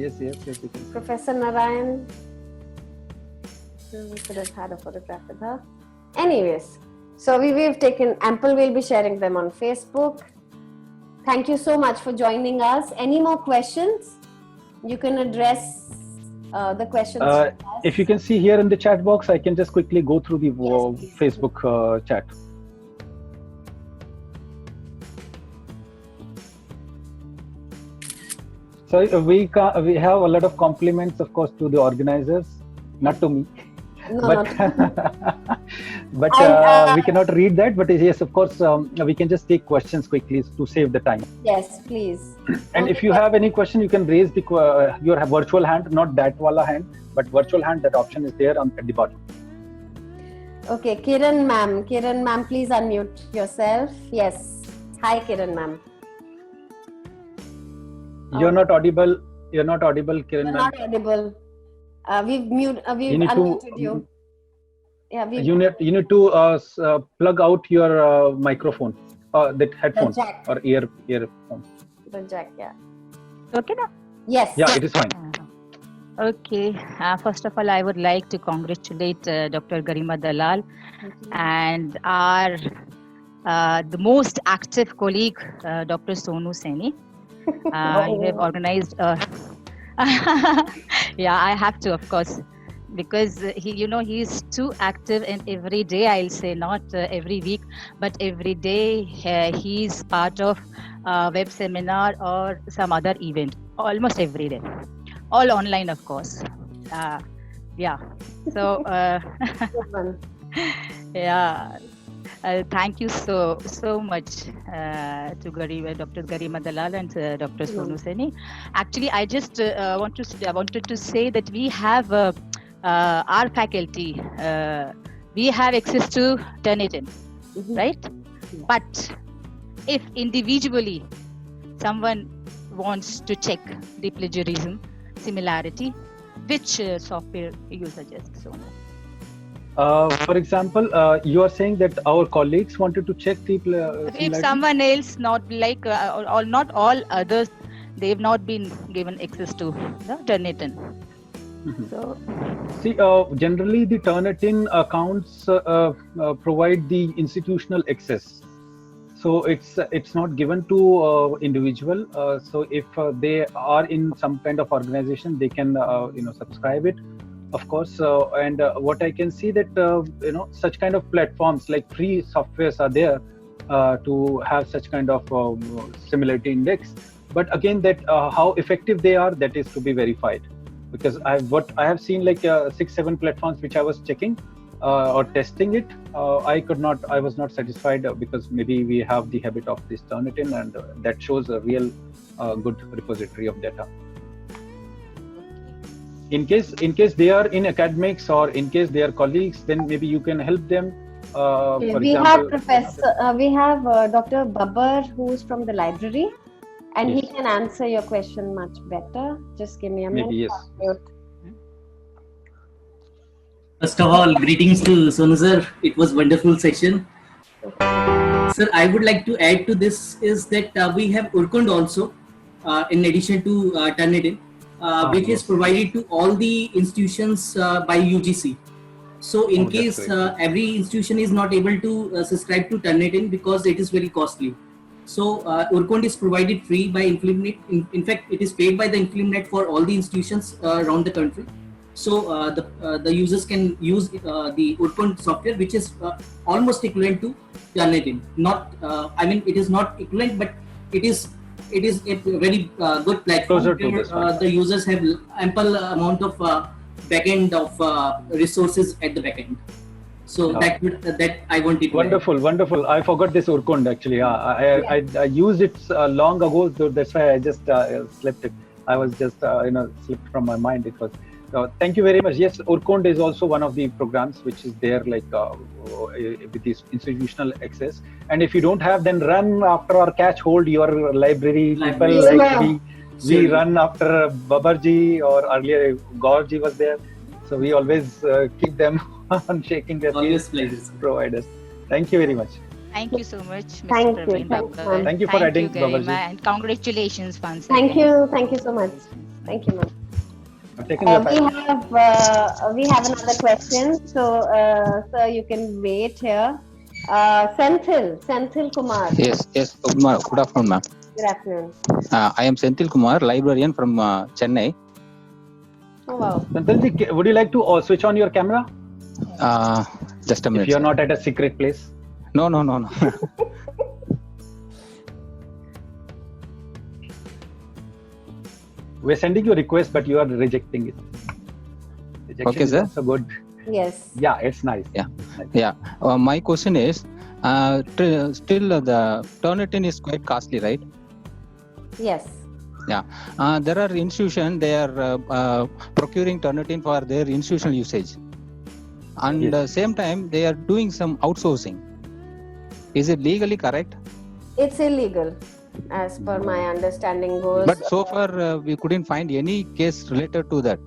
Professor Narayan. We could have had a photograph with her. Anyways, so we've taken ample. We'll be sharing them on Facebook. Thank you so much for joining us. Any more questions? You can address the questions. If you can see here in the chat box, I can just quickly go through the Facebook chat. So we have a lot of compliments, of course, to the organizers, not to me. No, but we cannot read that. But yes, of course, we can just take questions quickly to save the time. Yes, please. And if you have any question, you can raise your virtual hand, not that wala hand, but virtual hand. That option is there at the bottom. Okay, Kiran ma'am, please unmute yourself. Yes. Hi, Kiran ma'am. You're not audible. Kiran You're ma'am. not audible. We've unmuted you. Yeah, you need to plug out your microphone, that headphone or earphone. The jack, yeah. Okay now? Yes. Yeah, it is fine. Okay. First of all, I would like to congratulate Dr. Garima Dalal and our the most active colleague, Dr. Sonu Saini. You have organized. Yeah, I have to, of course, because he's too active, and every day, I'll say, not every week, but every day he's part of web seminar or some other event, almost every day, all online, of course. Yeah. So yeah. Thank you so much to Dr. Garima Dalal and Dr. Sonu Saini. Actually, I just wanted to say that we have our faculty. We have access to Turnitin, right? Yeah. But if individually someone wants to check the plagiarism, similarity, which software you suggest, Sonu? For example, you are saying that our colleagues wanted to check the If similarity? someone else, not like or not all others, they've not been given access to the Turnitin. So See, generally the Turnitin accounts provide the institutional access. So it's not given to individual. So if they are in some kind of organization, they can subscribe it, of course. And what I can see that such kind of platforms like free softwares are there to have such kind of similarity index. But again, that how effective they are, that is to be verified. Because I have seen like 6-7 platforms which I was checking or testing it. I was not satisfied because maybe we have the habit of this Turnitin, and that shows a real good repository of data. In case they are in academics or in case they are colleagues, then maybe you can help them. For we example, have Dr. Babbar, who is from the library, and he can answer your question much better. Just give me a minute. Maybe yes. First of all, greetings to Sonu sir. It was wonderful session. Sir, I would like to add to this is that we have Urkund also, in addition to Turnitin, which is provided to all the institutions by UGC. So in case every institution is not able to subscribe to Turnitin because it is very costly. So Urkund is provided free by Inflinet. In fact, it is paid by the Inflinet for all the institutions around the country. So the users can use the Urkund software, which is almost equivalent to Turnitin. Not, I mean, it is not equivalent, but it is a very good platform where the users have ample amount of backend of resources at the backend. So that I wanted to wonderful. I forgot this Urkund actually. I used it long ago, so that's why I just slipped it. I was just slipped from my mind. It was. Thank you very much. Yes, Urkund is also one of the programs which is there, like with this institutional access. And if you don't have, then run after or catch hold your library people. Like we run after Babarji, or earlier Gaurji was there. So we always keep them on shaking their always pleasures. Providers. Thank you very much. thank you so much, Mr. Thank Praveen you. Babbar. Thank you for adding, Garima, Babarji. and congratulations once Thank again. you so much. Thank you, ma'am. We have another question, so sir, you can wait here. Senthil Kumar. Yes. Good afternoon, ma'am. Good afternoon. I am Senthil Kumar, librarian from Chennai. Oh wow. Senthilji, would you like to switch on your camera? Just a minute. If you are not at a secret place. No. We're sending you a request, but you are rejecting it. Rejection Okay, sir. is also good. Yes. Yeah, it's nice. Yeah. My question is, still the Turnitin is quite costly, right? Yes. Yeah. There are institutions, they are procuring Turnitin for their institutional usage. And same time, they are doing some outsourcing. Is it legally correct? It's illegal, as per my understanding goes. But so far, we couldn't find any case related to that.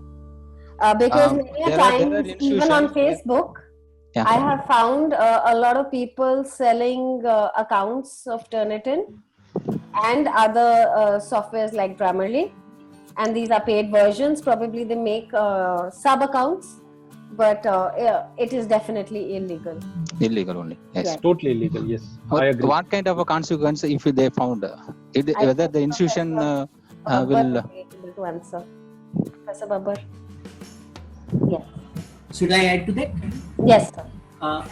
Because many times, even on Facebook, I have found a lot of people selling accounts of Turnitin and other softwares like Grammarly, and these are paid versions. Probably they make sub accounts, but it is definitely illegal. Illegal only. Yes. Yeah. Totally illegal. Yes, I agree. What kind of a consequence if they found whether the institution will able to answer. Professor Babbar. Yes. Should I add to that? Yes, sir.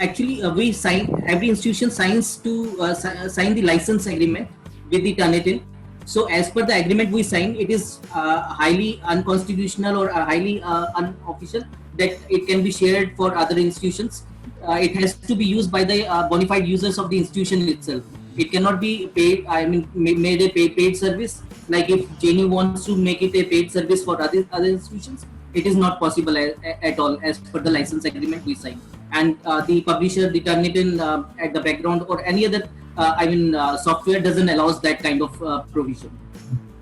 Actually, we sign, every institution signs to sign the license agreement with the Turnitin. So as per the agreement we sign, it is highly unconstitutional or highly unofficial that it can be shared for other institutions. It has to be used by the bona fide users of the institution itself. It cannot be paid, made a paid service. Like if JNU wants to make it a paid service for other institutions, it is not possible at all as per the license agreement we sign. And the publisher, the Turnitin at the background or any other software doesn't allow that kind of provision.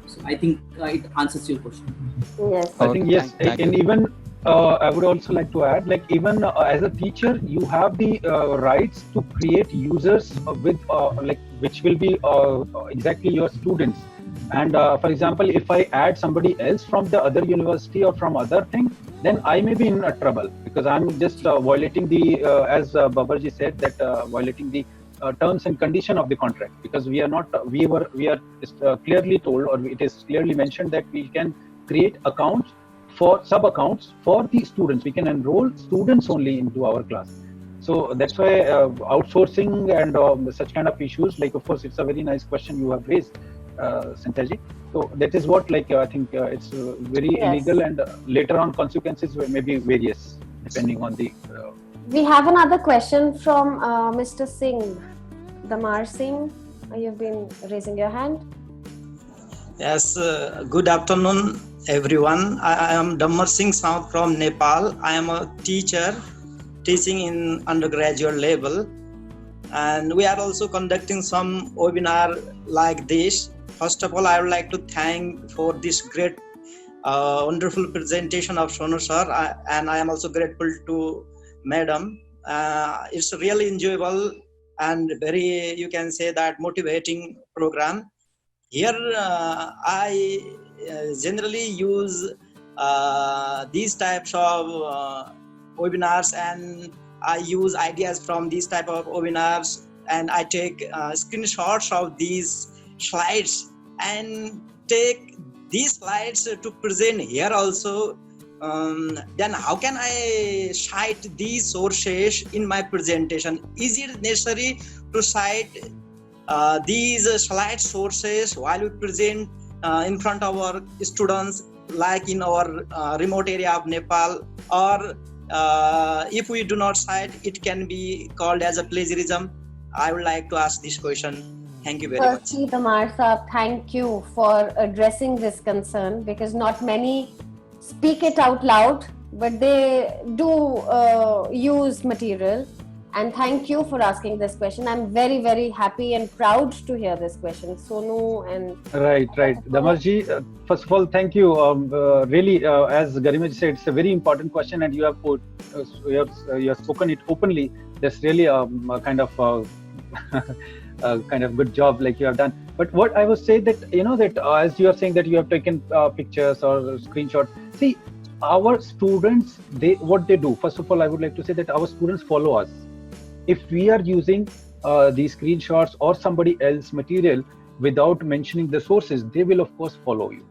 So I think it answers your question. Yes. I think yes, and even I would also like to add, like even as a teacher, you have the rights to create users with like which will be exactly your students. And for example, if I add somebody else from the other university or from other thing, then I may be in trouble because I'm just violating the, as Babarji said, that violating the terms and condition of the contract, because we are not, we are clearly told, or it is clearly mentioned that we can create accounts for sub-accounts for the students. We can enroll students only into our class. So that's why outsourcing and such kind of issues, like of course it's a very nice question you have raised, Santaji. So that is what, like I think it's very illegal, and later on consequences may be various depending on the. We have another question from Mr. Singh, Damar Singh. You've been raising your hand. Yes, good afternoon, everyone. I am Damar Singh South from Nepal. I am a teacher teaching in undergraduate level, and we are also conducting some webinar like this. First of all, I would like to thank for this great, wonderful presentation of Sonu sir, and I am also grateful to Madam. It's really enjoyable and very, you can say that, motivating program. Here, I generally use these types of webinars, and I use ideas from these type of webinars, and I take screenshots of these slides and take these slides to present here also. Then how can I cite these sources in my presentation? Is it necessary to cite these slide sources while we present in front of our students, like in our remote area of Nepal? Or if we do not cite, it can be called as a plagiarism? I would like to ask this question. Thank you very much. Firstly, Damar Saab, thank you for addressing this concern, because not many speak it out loud, but they do use material. And thank you for asking this question. I'm very, very happy and proud to hear this question. Sonu and... Right. Damarji, first of all, thank you. Really, as Garima said, it's a very important question, and you have put, you have spoken it openly. That's really a kind of kind of good job like you have done. But what I would say that, you know, that as you are saying that you have taken pictures or screenshots, see, our students, what they do, first of all, I would like to say that our students follow us. If we are using these screenshots or somebody else material without mentioning the sources, they will of course follow you.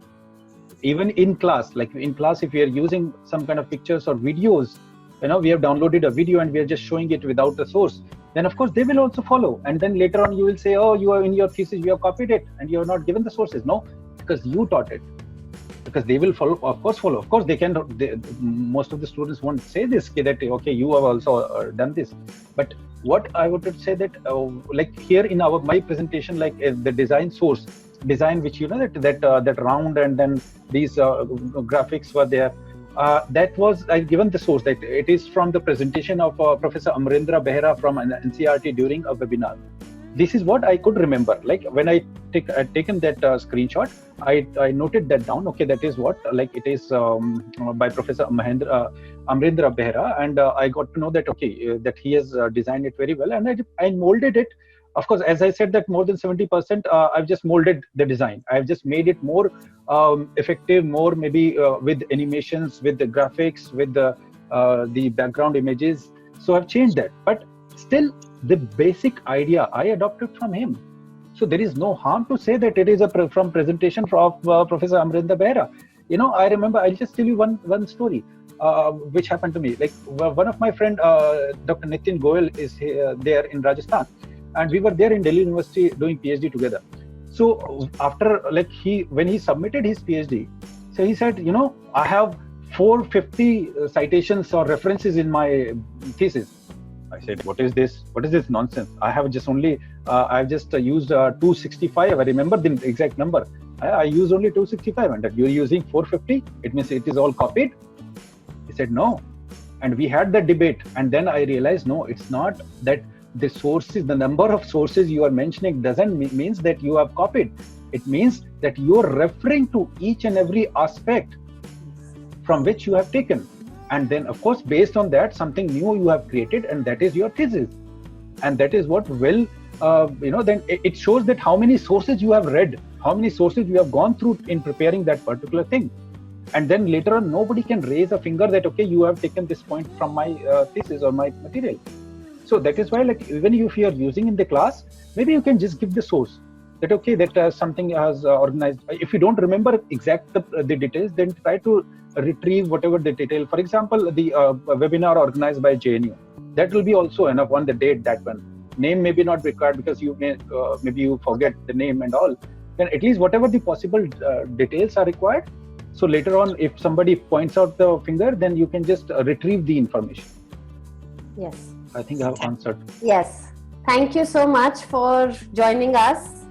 Even in class, like in class, if we are using some kind of pictures or videos, you know, we have downloaded a video and we are just showing it without the source, then of course they will also follow. And then later on you will say, oh, you are in your thesis, you have copied it and you have not given the sources. No, because you taught it. Because they will follow, of course follow. Of course they can, most of the students won't say this, that okay, you have also done this. But what I would say that like here in my presentation, like the design source, design which, you know, that round, and then these graphics were there. That was, I've given the source, that it is from the presentation of Professor Amarendra Behera from NCERT during a webinar. This is what I could remember. Like when I taken that screenshot, I noted that down. Okay, that is what, like it is by Professor Amarendra Behera, and I got to know that okay, that he has designed it very well, and I molded it. Of course, as I said, that more than 70%, I've just molded the design. I've just made it more effective, more maybe with animations, with the graphics, with the background images. So I've changed that, but still the basic idea I adopted from him. So there is no harm to say that it is from presentation of Professor Amarendra Behera. You know, I remember, I'll just tell you one story which happened to me. Like one of my friend, Dr. Nitin Goyal, is there in Rajasthan. And we were there in Delhi University doing PhD together. So after, like when he submitted his PhD, so he said, you know, I have 450 citations or references in my thesis. I said, what is this? What is this nonsense? I have just only, I've just used 265. I remember the exact number. I used only 265, and that you're using 450. It means it is all copied. He said, no. And we had that debate. And then I realized, no, it's not that. The sources, the number of sources you are mentioning doesn't means that you have copied. It means that you are referring to each and every aspect from which you have taken. and then of course based on that something new you have created, and that is your thesis. And that is what will then it shows that how many sources you have read, how many sources you have gone through in preparing that particular thing. And then later on nobody can raise a finger that okay, you have taken this point from my thesis or my material. So that is why, like, even if you are using in the class, maybe you can just give the source that okay, that something has organized. If you don't remember exact the details, then try to retrieve whatever the detail. For example, the webinar organized by JNU, that will be also enough on the date. That one name may be not required because you may maybe you forget the name and all. Then at least whatever the possible details are required. So later on, if somebody points out the finger, then you can just retrieve the information. Yes. I think I have answered. Yes. Thank you so much for joining us.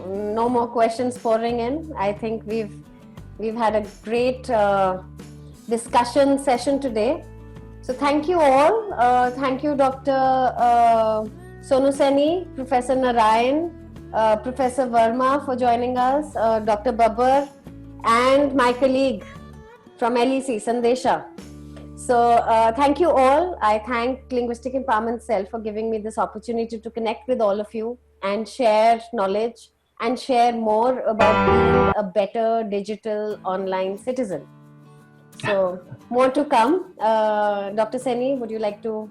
No more questions pouring in. I think we've had a great discussion session today. So thank you all. Thank you, Dr. Sonu Saini, Professor Narayan, Professor Verma for joining us, Dr. Babbar, and my colleague from LEC, Sandesha. So thank you all. I thank Linguistic Empowerment Cell for giving me this opportunity to connect with all of you and share knowledge and share more about being a better digital online citizen. So more to come. Dr. Saini, would you like to?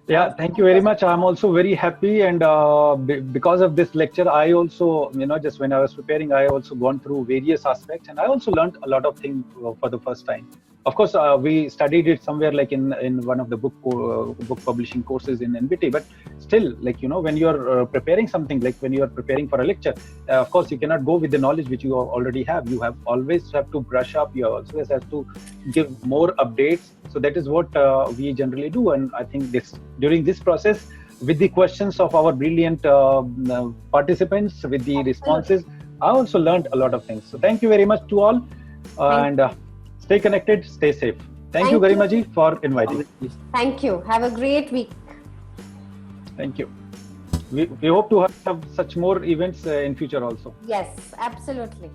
Yeah, thank you very much. I'm also very happy, and because of this lecture, I also, just when I was preparing, I also gone through various aspects, and I also learned a lot of things for the first time. Of course, we studied it somewhere like in one of the book publishing courses in NBT, but still, like, when you're preparing something, like when you're preparing for a lecture, of course, you cannot go with the knowledge which you already have. You always have to brush up. You always have to give more updates. So that is what we generally do. And I think during this process, with the questions of our brilliant participants, with the responses, I also learned a lot of things. So thank you very much to all. And stay connected, stay safe. Thank you, Garima ji, for inviting. Thank you. Have a great week. Thank you. We hope to have such more events in future also. Yes, absolutely.